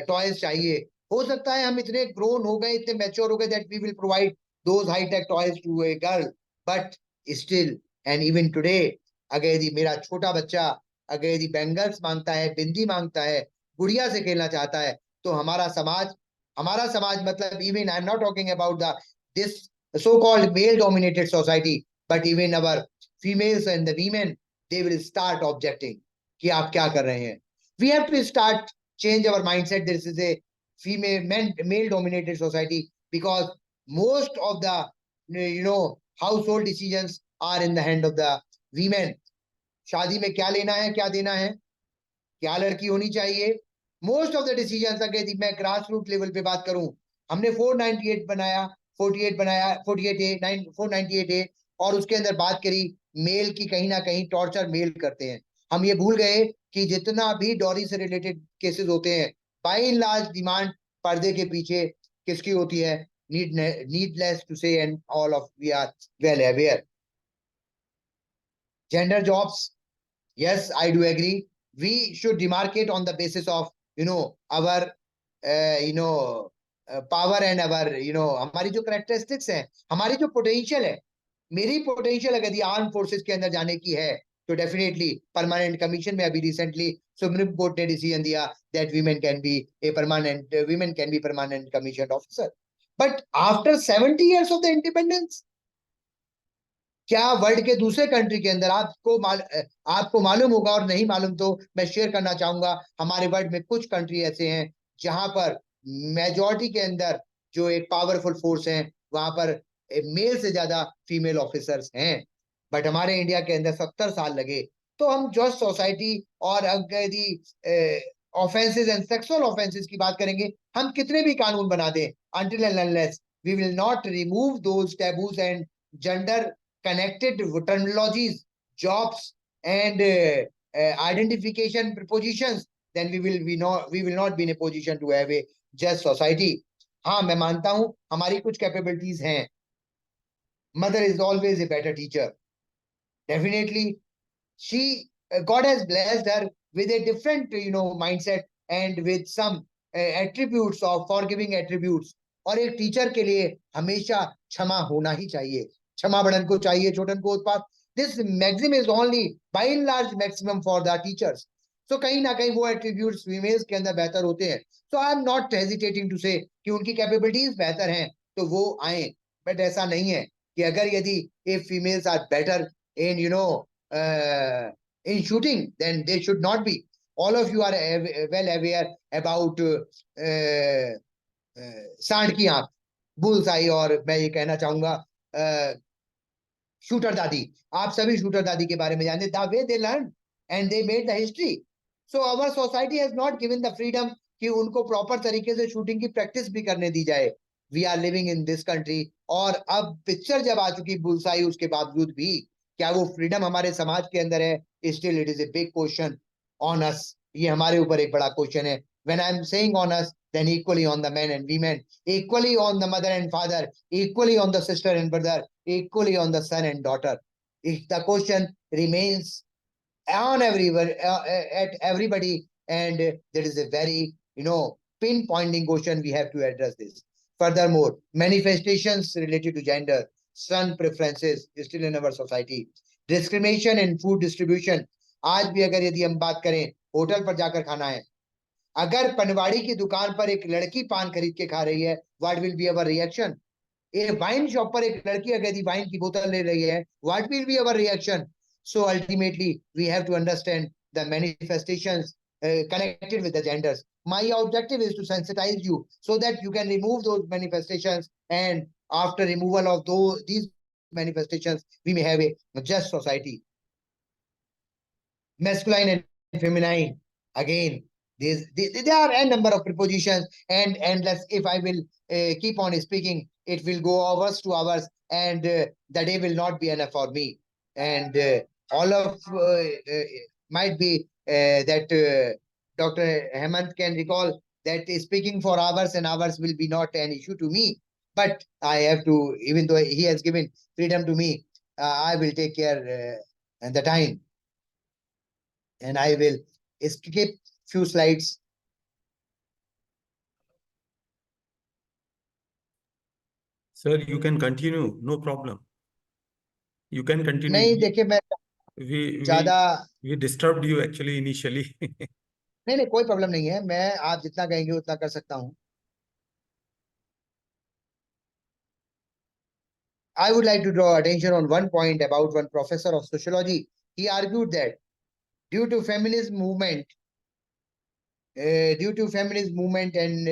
टॉयज चाहिए, हो सकता है हम इतने ग्रोन हो गए, इतने मैच्योर हो गए that we will provide those high-tech toys to a girl, but still and even today अगर यदि मेरा छोटा बच्चा अगर यदि बैंगल्स मांगता है, बिंदी मांगता है, गुड़िया से खेलना चाहता है, तो हमारा समाज मतलब even I'm not talking about this so-called male-dominated society, but even our females and the women, they will start objecting कि आप क्या कर रहे हैं. We have to start change our mindset. This is a male-dominated society because most of the household decisions are in the hand of the women. शादी में क्या लेना है, क्या देना है, क्या लड़की होनी चाहिए, मोस्ट ऑफ द डिसीजंस अगर मैं ग्रास रूट लेवल पे बात करूं, हमने 498 बनाया, 48 बनाया, 498A और उसके अंदर बात करी मेल की, कहीं ना कहीं टॉर्चर मेल करते हैं। हम ये भूल गए कि जितना भी डॉरी से रिलेटेड केसेस होते हैं, बाय एंड लार्ज डिमांड पर्दे के पीछे किसकी होती है, needless to say and all of we are well aware. Gender jobs, yes, I do agree, we should demarcate on the basis of our power and our हमारी जो characteristics हैं, हमारी जो potential है। मेरी potential अगर आर्म फोर्सेस के अंदर जाने की है तो डेफिनेटली परमानेंट कमीशन में अभी रिसेंटली सुप्रीम कोर्ट ने डिसीजन दिया that women can be permanent commissioned officer, but after 70 years of the independence, क्या वर्ल्ड के दूसरे कंट्री के अंदर आपको मालूम होगा, और नहीं मालूम तो मैं शेयर करना चाहूंगा, हमारे वर्ल्ड में कुछ कंट्री ऐसे हैं जहां पर मेजॉरिटी के अंदर जो एक पावरफुल फोर्स है वहां पर मेल से ज्यादा फीमेल ऑफिसर्स हैं, बट हमारे इंडिया के अंदर 70 साल लगे। तो हम जस्ट सोसाइटी और ऑफेंसेस एंड सेक्सुअल ऑफेंसेस की बात करेंगे, हम कितने भी कानून बना दें, until and unless we will not remove those taboos and gender connected terminologies, jobs and identification prepositions, then we will not be in a position to have a just society. हाँ, मैं मानता हूं हमारी कुछ कैपेबिलिटीज हैं। Mother is always a better teacher, definitely she God has blessed her with a different mindset and with some attributes of forgiving attributes, और एक teacher के लिए हमेशा क्षमा होना ही चाहिए, क्षमा बड़न को चाहिए छोटन को उत्पात। This maxim is only by and large maximum for the teachers. तो कहीं ना कहीं वो एट्रीब्यूट्स फीमेल्स के अंदर बेहतर होते हैं, so I am not hesitating to say कि उनकी कैपेबिलिटीज बेहतर हैं तो वो आए, बट ऐसा नहीं है कि अगर यदि if females are better in in shooting, then they should not be. All of you are well aware about सांड की आंख, बुल्स आई, और मैं ये कहना चाहूंगा शूटर दादी. आप सभी शूटर दादी के बारे में जानते. The way they learn and they made the history. So our society has not given the freedom कि उनको प्रॉपर तरीके से शूटिंग की प्रैक्टिस भी करने दी जाए. We are living in this country. और अब पिक्चर जब आ चुकी बुल्साई, उसके बावजूद भी क्या वो फ्रीडम हमारे समाज के अंदर है? Still it is a big question on us. ये हमारे ऊपर एक बड़ा क्वेश्चन है. When I'm saying on us, then equally on the men and women, equally on the mother and father, equally on the sister and brother, equally on the son and daughter. If the question remains on everyone, at everybody, and there is a very, pinpointing question, we have to address this. Furthermore, manifestations related to gender, son preferences still in our society. Discrimination in food distribution. आज भी अगर यदि हम बात करें, hotel पर जाकर खाना है, अगर पनवाड़ी की दुकान पर एक लड़की पान खरीद के खा रही है, what will be our reaction? A wine shop पर एक लड़की अगर यदि वाइन की बोतल ले रही है, what will be our reaction? So ultimately we have to understand the manifestations connected with the genders. My objective is to sensitize you so that you can remove those manifestations, and after removal of these manifestations, we may have a just society. Masculine and feminine, again, there are a number of prepositions, and endless. If I will keep on speaking, it will go hours to hours, and the day will not be enough for me. And all of might be that Dr. Hemant can recall that speaking for hours and hours will be not an issue to me. But I have to, even though he has given freedom to me, I will take care and the time. And I will skip few slides. Sir, you can continue, no problem. You can continue. नहीं देखिए मैं ज्यादा we disturbed you actually initially. नहीं कोई problem नहीं है. मैं आप जितना कहेंगे उतना कर सकता हूं. I would like to draw attention on one point about one professor of sociology. He argued that due to feminist movement and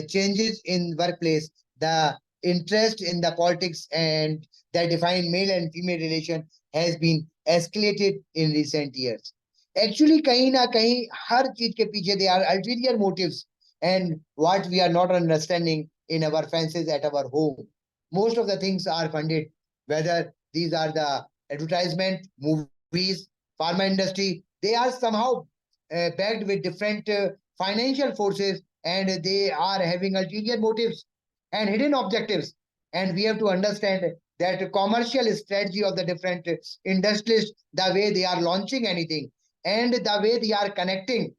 changes in workplace, the interest in the politics and that define male and female relation has been escalated in recent years. Actually, kahin na kahin, har cheez ke piche there are ulterior motives, and what we are not understanding in our fences at our home. Most of the things are funded, whether these are the advertisement, movies, pharma industry, they are somehow backed with different financial forces, and they are having ulterior motives and hidden objectives. And we have to understand that commercial strategy of the different industries, the way they are launching anything, and the way they are connecting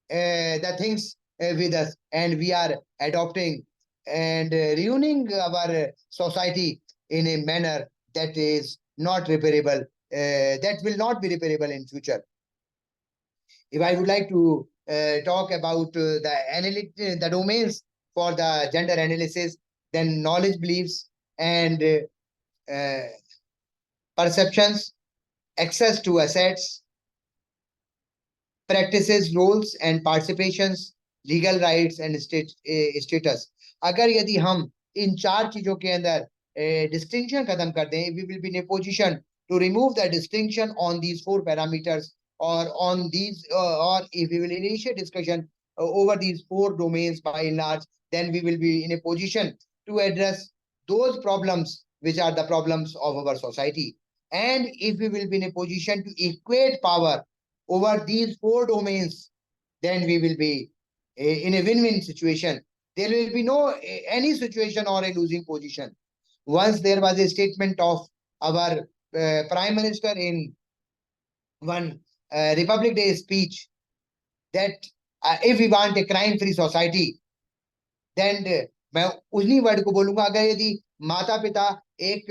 the things with us, and we are adopting and ruining our society in a manner that is not repairable, that will not be repairable in future. If I would like to talk about the domains for the gender analysis, then knowledge, beliefs, and perceptions, access to assets, practices, roles and participations, legal rights and status. अगर यदि हम इन चार चीजों के अंदर distinction खत्म कर दें, we will be in a position to remove the distinction on these four parameters, or on these, or if we will initiate discussion over these four domains by and large, then we will be in a position to address those problems which are the problems of our society. And if we will be in a position to equate power over these four domains, then we will be in a win-win situation. There will be no any situation or a losing position. Once there was a statement of our Prime Minister in one Republic Day speech that if we want a crime-free society, then मैं उन्हीं word को बोलूंगा. अगर यदि माता पिता एक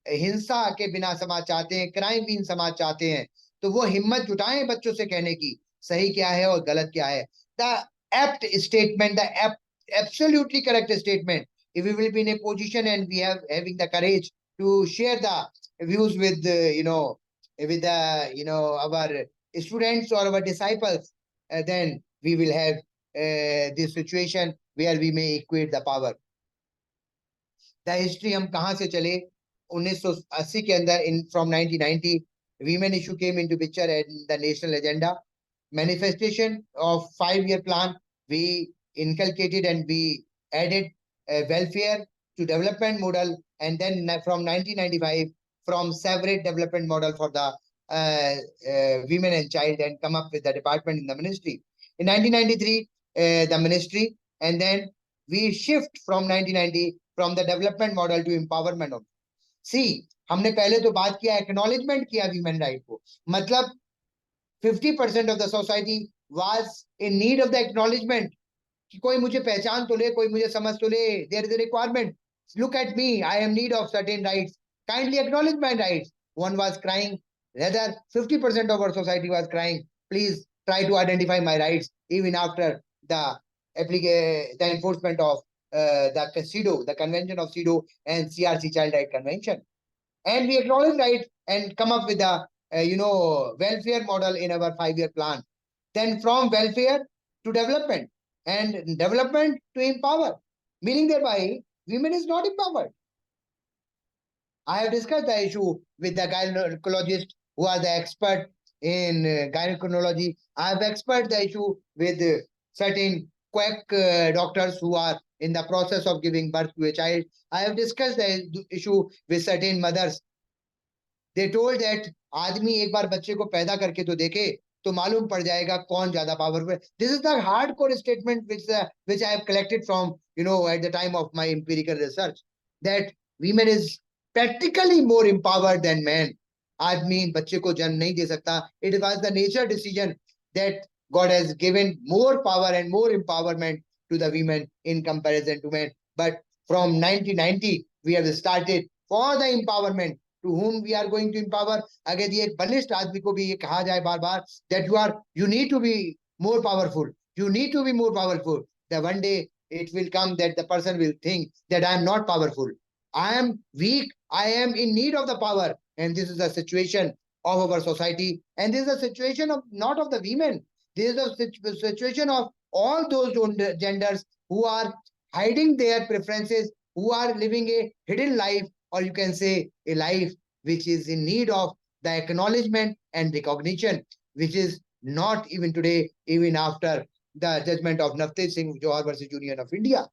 हिंसा के बिना समाज चाहते हैं, क्राइम विहीन समाज चाहते हैं, तो वो हिम्मत जुटाएं बच्चों से कहने की सही क्या है और गलत क्या है. The apt statement, the absolutely correct statement. If we will be in a position and we have having the courage to share the views with with the, our students or our disciples, then we will have this situation where we may equate the power. The history हम कहाँ से चले 1980 के अंदर from 1990 women issue came into picture and the national agenda manifestation of 5-year plan. We inculcated and we added welfare to development model, and then from 1995 from separate development model for the women and child, and come up with the department in the ministry. In 1993 the ministry, and then we shift from 1990 from the development model to empowerment of. See, हमने पहले तो बात किया acknowledgement किया women right को, मतलब 50% of the society was in need of the acknowledgement कि कोई मुझे पहचान तो ले, कोई मुझे समझ तो ले. There is a requirement. Look at me, I am in need of certain rights. Kindly acknowledge my rights. One was crying, rather 50% of our society was crying, please try to identify my rights even after the enforcement of the CEDAW, the Convention of CEDAW and CRC Child Right Convention. And we acknowledge rights and come up with a welfare model in our 5-year plan. Then from welfare to development, and development to empower, meaning thereby women is not empowered. I have discussed the issue with the gynecologist who are the expert in gynecology. I have expert the issue with certain quack doctors who are in the process of giving birth to a child. I have discussed the issue with certain mothers. They told that आदमी एक बार बच्चे को पैदा करके तो देखे तो मालूम पड़ जाएगा कौन ज्यादा powerful. This is the hardcore statement which I have collected from at the time of my empirical research, that women is practically more empowered than men. आदमी बच्चे को जन्म नहीं दे सकता. It was the nature decision that God has given more power and more empowerment to the women in comparison to men. But from 1990 we have started for the empowerment. To whom we are going to empower? Again, ये बलिष्ठ आदमी को भी ये कहा जाए बार बार that you need to be more powerful. You need to be more powerful. That one day it will come that the person will think that I am not powerful. I am weak. I am in need of the power. And this is the situation of our society. And this is the situation of not of the women. This is the situation of all those genders who are hiding their preferences, who are living a hidden life, or you can say a life which is in need of the acknowledgement and recognition, which is not even today, even after the judgment of Navteej Singh Johar versus Union of India.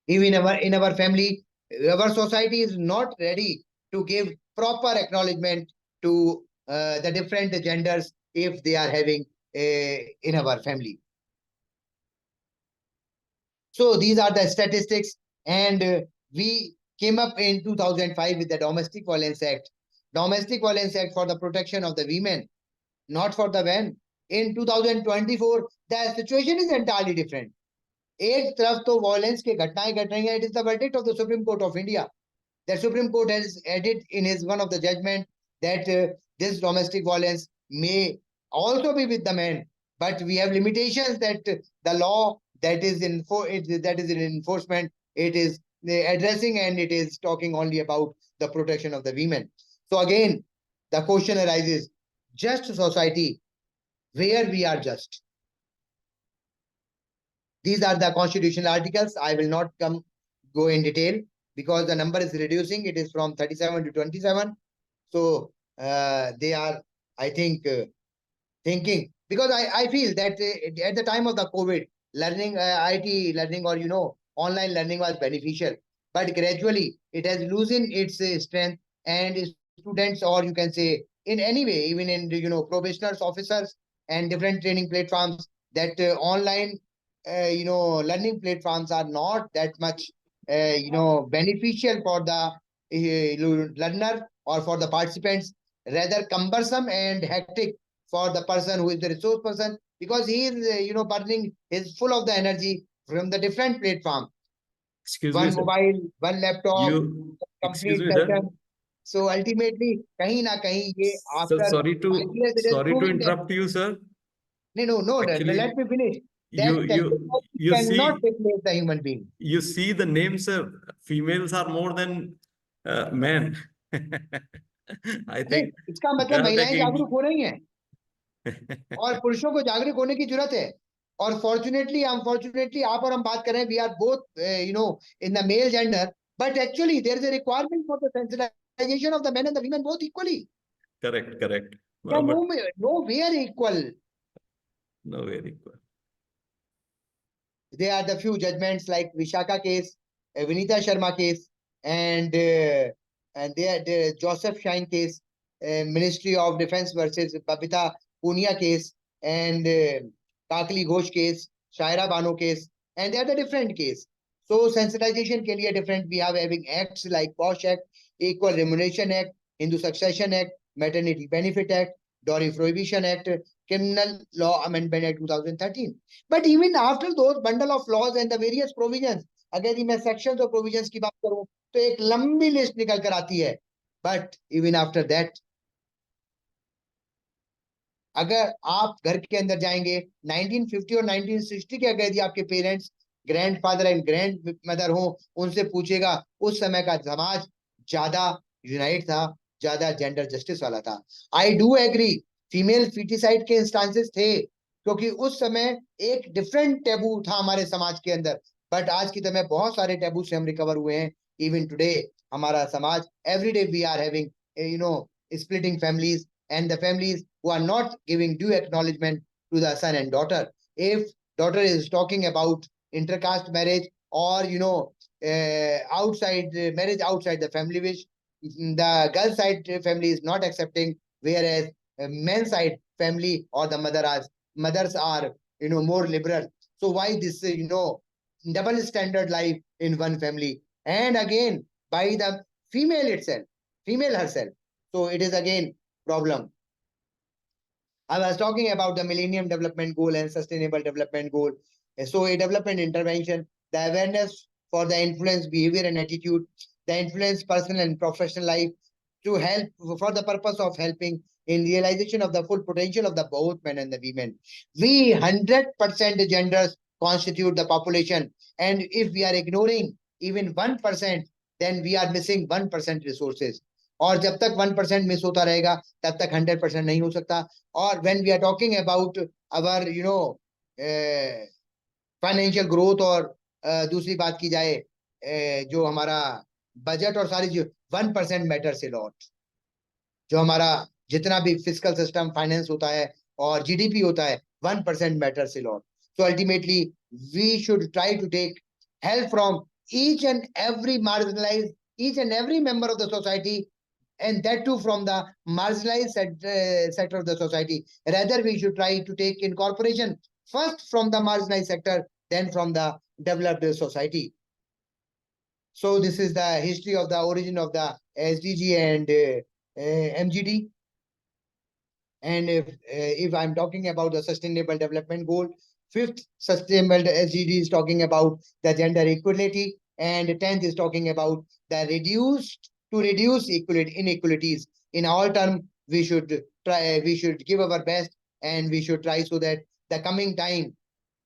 Even in our family, our society is not ready to give proper acknowledgement to the different genders if they are having in our family. So these are the statistics, and we came up in 2005 with the Domestic Violence Act. Domestic Violence Act for the protection of the women, not for the men. In 2024, the situation is entirely different. एक तरफ तो violence के घटनाएं घट रही हैं. It is the verdict of the Supreme Court of India. The Supreme Court has added in his one of the judgment that this domestic violence may also be with the men, but we have limitations that the law that is in enforcement, it is addressing, and it is talking only about the protection of the women. So again, the question arises, just society where we are just. These are the constitutional articles. I will not go in detail because the number is reducing. It is from 37 to 27. So they are, I think, thinking, because I feel that at the time of the COVID, learning, IT learning, or online learning was beneficial, but gradually it has loosened its strength, and students, or you can say in any way, even in probationers, officers, and different training platforms, that online learning platforms are not that much beneficial for the learner or for the participants, rather cumbersome and hectic for the person who is the resource person, because he is burning his full of the energy from the different platform. Excuse One me, sir. mobile, one laptop, Excuse complete me, sir. session. So ultimately, kahin na kahin ye Sir, after 5 years, it is sorry to proving that. interrupt you, sir. No, Actually, let me finish. you That technology cannot see, replace the human being. you see the names, sir. Females are more than men. I think इसका मतलब महिलाएं जागरूक हो रही हैं और पुरुषों को जागरूक होने की जरूरत है और फॉर्चुनेटली अनफॉर्चुनेटली आप और हम बात कर रहे हैं we are both in the male gender but actually there is a requirement for the sensitisation of the men and the women both equally correct. no we are equal. No, very good. There are the few judgments like Vishaka case, Vinita Sharma case, and the Joseph Shine case, Ministry of Defense versus Babita Punia case, and Kakali Ghosh case, Shaira Bano case, and they are the different case. So sensitization ke liye different. We have having acts like POSH Act, Equal Remuneration Act, Hindu Succession Act, Maternity Benefit Act, Dowry Prohibition Act, Criminal Law Amendment Act 2013. But even after those bundle of laws and the various provisions, अगर मैं sections और provisions की बात करूं तो एक लंबी list निकल कर आती है. But even after that, अगर आप घर के अंदर जाएंगे 1950 और 1960 के अगर यदि आपके parents grandfather and grand mother हो उनसे पूछेगा उस समय का समाज ज्यादा यूनाइट था, ज्यादा जेंडर जस्टिस वाला था. I do agree female foeticide के इंस्टांसेस थे क्योंकि उस समय एक डिफरेंट टेबू था हमारे समाज के अंदर. बट आज की तरह बहुत सारे टेबू से हम रिकवर हुए हैं. इवन टुडे हमारा समाज everyday we are having splitting families and the families who are not giving due acknowledgement to the son and daughter. If daughter is talking about intercaste marriage or outside marriage outside the family, which the girl side family is not accepting, whereas men side family or the mothers are more liberal. So why this double standard life in one family, and again by the female herself. So it is again problem. I was talking about the Millennium Development Goal and Sustainable Development Goal. So a development intervention, the awareness for the influence, behavior and attitude, the influence personal and professional life to help for the purpose of helping in realization of the full potential of the both men and the women. We 100% genders constitute the population, and if we are ignoring even 1%, then we are missing 1% resources. और जब तक 1% miss होता रहेगा तब तक 100% नहीं हो सकता. और when we are talking about our financial growth और दूसरी बात की जाए जो हमारा बजट और सारी जो 1% मैटर से लॉट, जो हमारा जितना भी फिजिकल सिस्टम फाइनेंस होता है और जीडीपी होता है 1% मैटर से lot. So ultimately we should try to take help from each and every marginalized, each and every member of the society, and that too from the marginalized sector of the society. Rather, we should try to take incorporation first from the marginalized sector, then from the developed society. So this is the history of the origin of the SDG and MGD. And if I'm talking about the Sustainable Development Goal, 5th Sustainable SDG is talking about the gender equality, and 10th is talking about the reduce inequalities. In all terms, we should give our best, and we should try so that the coming time,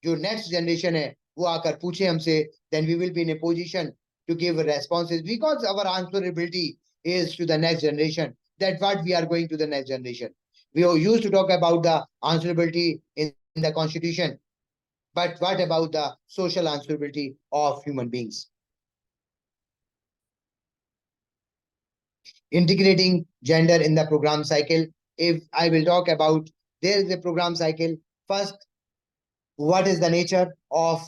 जो next generation है वो आकर पूछे हमसे, then we will be in a position to give responses, because our answerability is to the next generation. That's what we are going to the next generation. We used to talk about the answerability in the constitution, but what about the social answerability of human beings? Integrating gender in the program cycle. If I will talk about, there is a program cycle. First, what is the nature of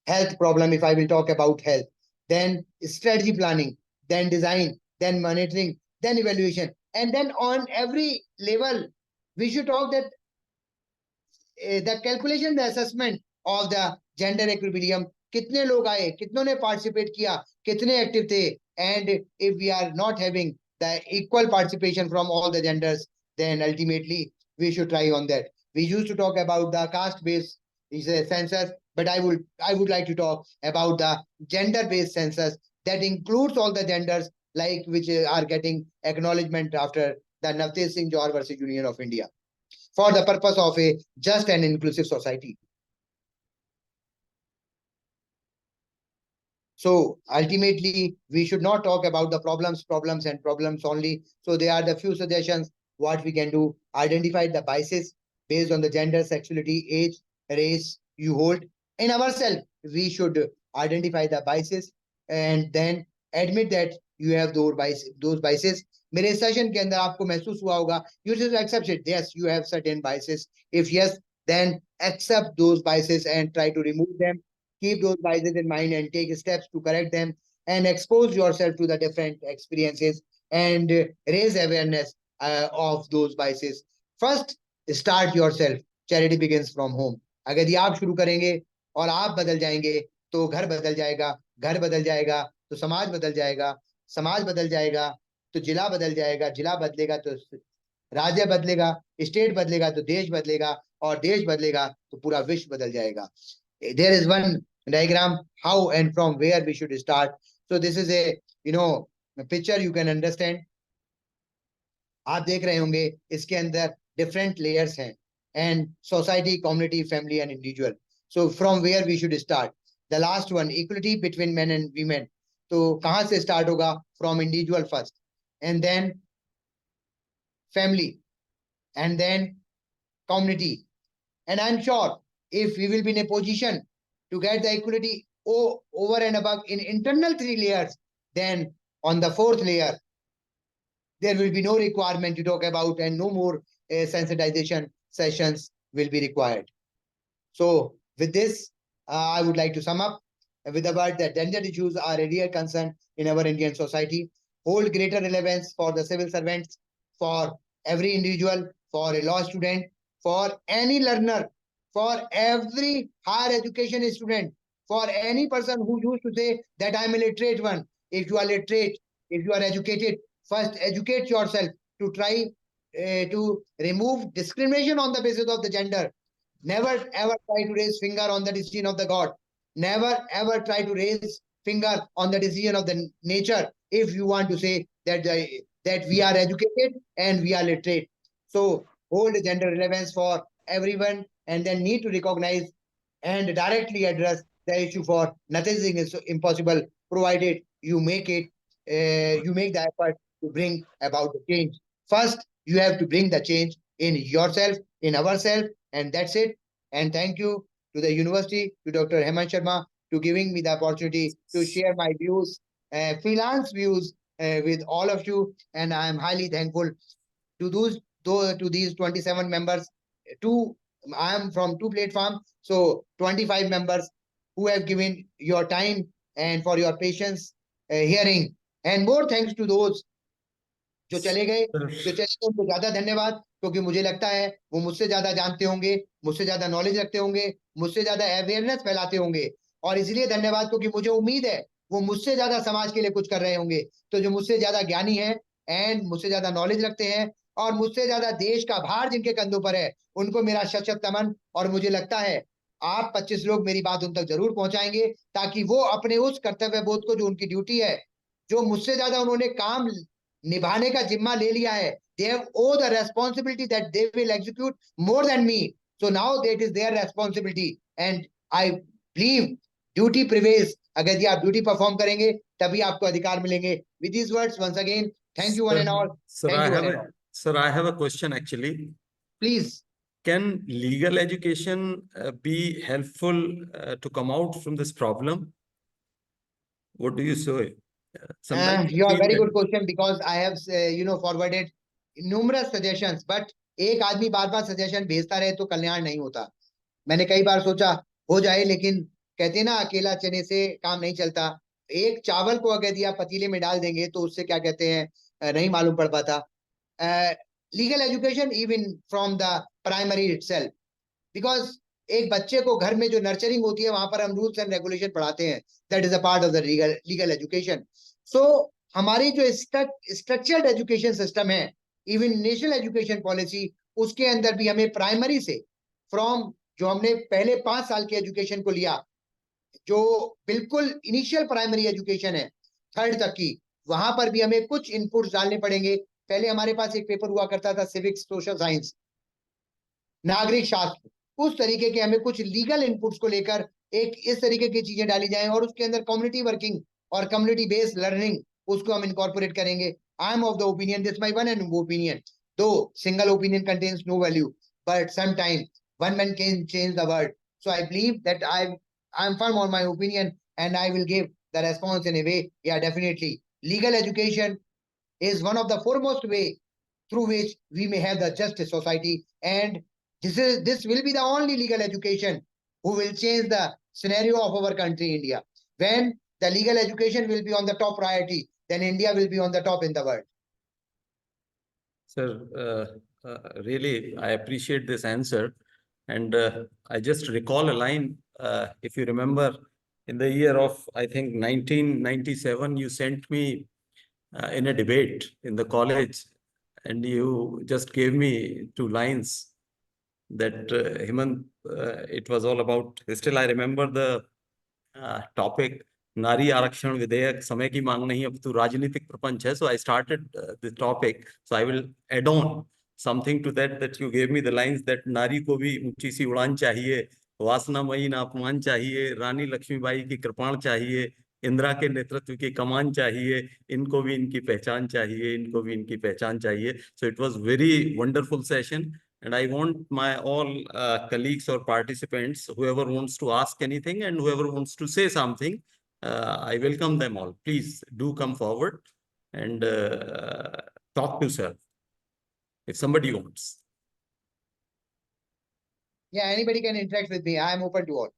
health problem? If I will talk about health, then strategy planning, then design, then monitoring, then evaluation, and then on every level we should talk that the calculation, the assessment of the gender equilibrium, कितने लोग आए, कितनों ने participate किया, कितने active थे, and if we are not having the equal participation from all the genders, then ultimately we should try on that. We used to talk about the caste-based census, but I would like to talk about the gender-based census that includes all the genders, like which are getting acknowledgement after the Navtej Singh Johar versus Union of India, for the purpose of a just and inclusive society. So ultimately, we should not talk about the problems only. So there are the few suggestions what we can do. Identify the biases based on the gender, sexuality, age, race you hold. In ourselves, we should identify the biases and then admit that you have those biases. मेरे session के अंदर आपको महसूस हुआ होगा, you should accept it. Yes, you have certain biases. If yes, then accept those biases and try to remove them. Keep those biases in mind and take steps to correct them, and expose yourself to the different experiences and raise awareness of those biases. First, start yourself. Charity begins from home. अगर ये आप शुरू करेंगे और आप बदल जाएंगे तो घर बदल जाएगा, घर बदल जाएगा तो समाज बदल जाएगा, समाज बदल जाएगा तो जिला बदल जाएगा, जिला बदलेगा तो राज्य बदलेगा, स्टेट बदलेगा तो देश बदलेगा, और देश बदलेगा तो पूरा विश्व बदल जाएगा. There is one diagram how and from where we should start. So this is a picture you can understand. आप देख रहे होंगे इसके अंदर different layers हैं, and society, community, family and individual. So from where we should start? The last one, equality between men and women. तो कहाँ से start होगा? From individual first, and then family, and then community. And I'm sure if we will be in a position to get the equality over and above in internal 3 layers, then on the 4th layer, there will be no requirement to talk about, and no more sensitization sessions will be required. So with this, I would like to sum up with the word that gender issues are a real concern in our Indian society, hold greater relevance for the civil servants, for every individual, for a law student, for any learner, for every higher education student, for any person who used to say that I'm a literate one. If you are literate, if you are educated, first educate yourself to try to remove discrimination on the basis of the gender. Never ever try to raise finger on the decision of the God. Never ever try to raise finger on the decision of the nature if you want to say that that we are educated and we are literate. So hold gender relevance for everyone, and then need to recognize and directly address the issue for nothing is impossible provided you make it, you make the effort to bring about the change. First, you have to bring the change in yourself, in ourselves, and that's it. And thank you to the university, to Dr. Hemant Sharma, to giving me the opportunity to share my views, freelance views with all of you. And I am highly thankful to these 27 members. I am from 2 platforms, so 25 members who have given your time and for your patience hearing. And more thanks to those जो चले गए, उनको ज्यादा धन्यवाद, क्योंकि मुझे लगता है वो मुझसे ज्यादा जानते होंगे, मुझसे ज्यादा नॉलेज रखते होंगे, मुझसे ज्यादा अवेयरनेस फैलाते होंगे, और इसलिए धन्यवाद क्योंकि मुझे उम्मीद है वो मुझसे ज्यादा समाज के लिए कुछ कर रहे होंगे. तो जो मुझसे ज्यादा ज्ञानी है एंड मुझसे ज्यादा नॉलेज रखते हैं और मुझसे ज्यादा देश का भार जिनके कंधों पर है, उनको मेरा शत नमन. और मुझे लगता है आप 25 लोग मेरी बात उन तक जरूर पहुंचाएंगे, ताकि वो अपने उस कर्तव्य बोध को, जो उनकी ड्यूटी है, जो मुझसे ज्यादा उन्होंने काम निभाने का जिम्मा ले लिया है, they have all the responsibility that they will execute more than me. So now that is their responsibility, and I believe duty prevails. अगर ये आप ड्यूटी परफॉर्म करेंगे तभी आपको अधिकार मिलेंगे. With these words, once again, thank you one and all. Sir, I have a question actually. Please. Can legal education be helpful to come out from this problem? What do you say? You are very good question, because I have forwarded numerous suggestions, but एक आदमी बार-बार suggestion भेजता रहे तो कल्याण नहीं होता. मैंने कई बार सोचा हो जाए, लेकिन कहते हैं ना अकेला चने से काम नहीं चलता. एक चावल को अगर दिया पतीले में डाल देंगे तो उससे क्या कहते हैं नहीं मालूम पड़ पाता. Legal education even from the primary itself, because एक बच्चे को घर में जो नर्चरिंग होती है वहां पर हम रूल्स एंड रेगुलेशन पढ़ाते हैं. That is a part of the legal education. So हमारी जो स्ट्रक्चर्ड एजुकेशन सिस्टम है, इवन नेशनल एजुकेशन पॉलिसी, उसके अंदर भी हमें प्राइमरी से फ्रॉम जो हमने पहले 5 साल की एजुकेशन को लिया, जो बिल्कुल इनिशियल प्राइमरी एजुकेशन है 3rd तक की, वहां पर भी हमें कुछ इनपुट्स डालने पड़ेंगे. पहले हमारे पास एक पेपर हुआ करता था सिविक्स, सोशल साइंस, नागरिक शास्त्र. उस तरीके के हमें कुछ लीगल इनपुट्स को लेकर एक इस तरीके की चीजें डाली जाएं और उसके अंदर कम्युनिटी वर्किंग और कम्युनिटी बेस्ड लर्निंग उसको हम इनकॉर्पोरेट करेंगे. I am of the opinion, this my one and opinion, though single opinion contains no value, but sometime one man can change the world. So I believe that I'm firm on my opinion and I will give the response in a way. Yeah, definitely. Legal education is one of the foremost way through which we may have the justice society, and this will be the only legal education who will change the scenario of our country, India. When the legal education will be on the top priority, then India will be on the top in the world. Sir, really, I appreciate this answer. And I just recall a line, if you remember, in the year of, I think, 1997, you sent me in a debate in the college, and you just gave me 2 lines that, Hemant, it was all about, still I remember the topic, नारी आरक्षण विधेयक समय की मांग नहीं, अब तो राजनीतिक प्रपंच है. So I started the topic. So I will add on something to that you gave me the lines that नारी को भी ऊंची सी उड़ान चाहिए, वासनामयी ना अपमान चाहिए, रानी लक्ष्मीबाई की कृपाण चाहिए, इंदिरा के नेतृत्व की कमान चाहिए, इनको भी इनकी पहचान चाहिए, इनको भी इनकी पहचान चाहिए. So it was very wonderful session. And I want my all colleagues or participants, whoever wants to ask anything and whoever wants to say something, I welcome them all. Please do come forward and talk to sir, if somebody wants. Yeah, anybody can interact with me. I am open to all.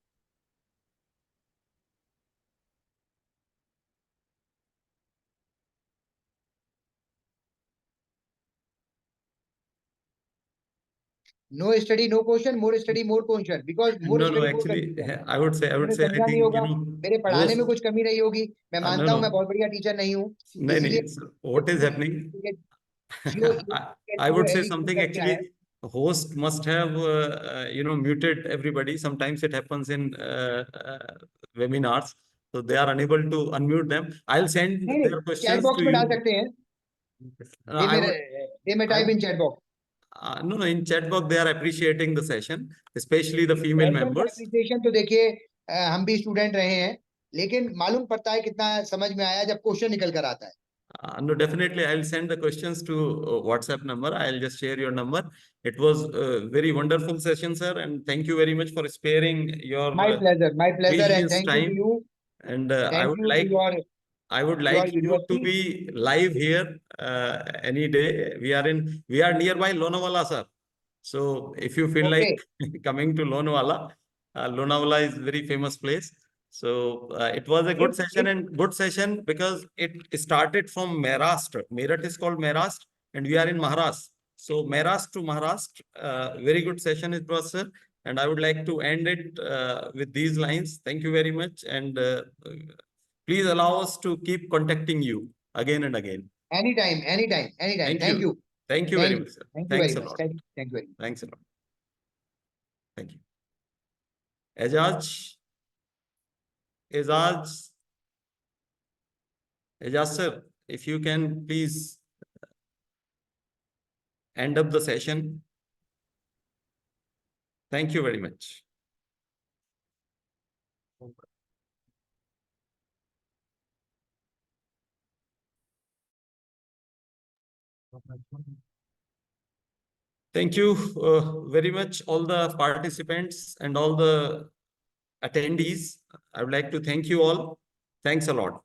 No study, no question. More study, more question. Because more No, study, more actually, confusion. I would say, मुझे I समझा नहीं think, होगा, मेरे पढ़ाने में most, कुछ कमी रही होगी. मैं no, मानता हूँ मैं no, बहुत बढ़िया टीचर नहीं हूँ, नहीं, इसलिए sir, what is happening? I would say something, actually, host must have, muted everybody. Sometimes it happens in webinars, so they are unable to unmute them. I'll send नहीं, their chat questions box to में डाल you. सकते हैं. I would, they may type in chat box. no, in chat box, they are appreciating the session, especially the female members. Appreciation तो देखिए, हम भी student रहे हैं, लेकिन मालूम पड़ता है कितना समझ में आया जब क्वेश्चन निकल कर आता है. No, definitely, I'll send the questions to WhatsApp number. I'll just share your number. It was a very wonderful session, sir, and thank you very much for sparing your my pleasure, and precious thank you time. to you. And Thank you to your I would like you to university. be live here any day. We are nearby Lonavala, sir. So if you feel like coming to Lonavala, Lonavala is very famous place. So it was a good session because it started from Maharashtra. Meerut is called Maharashtra, and we are in Maharashtra. So Maharashtra to Maharashtra, very good session it was, sir. And I would like to end it with these lines. Thank you very much. And please allow us to keep contacting you again and again. Anytime. Thank you. Thank you very much, sir. Thank you Thanks very a much. lot. Thank you very much. Thanks a lot. Thank you. Ejaz, sir, if you can please end up the session. Thank you very much. Thank you very much, all the participants and all the attendees. I would like to thank you all. Thanks a lot.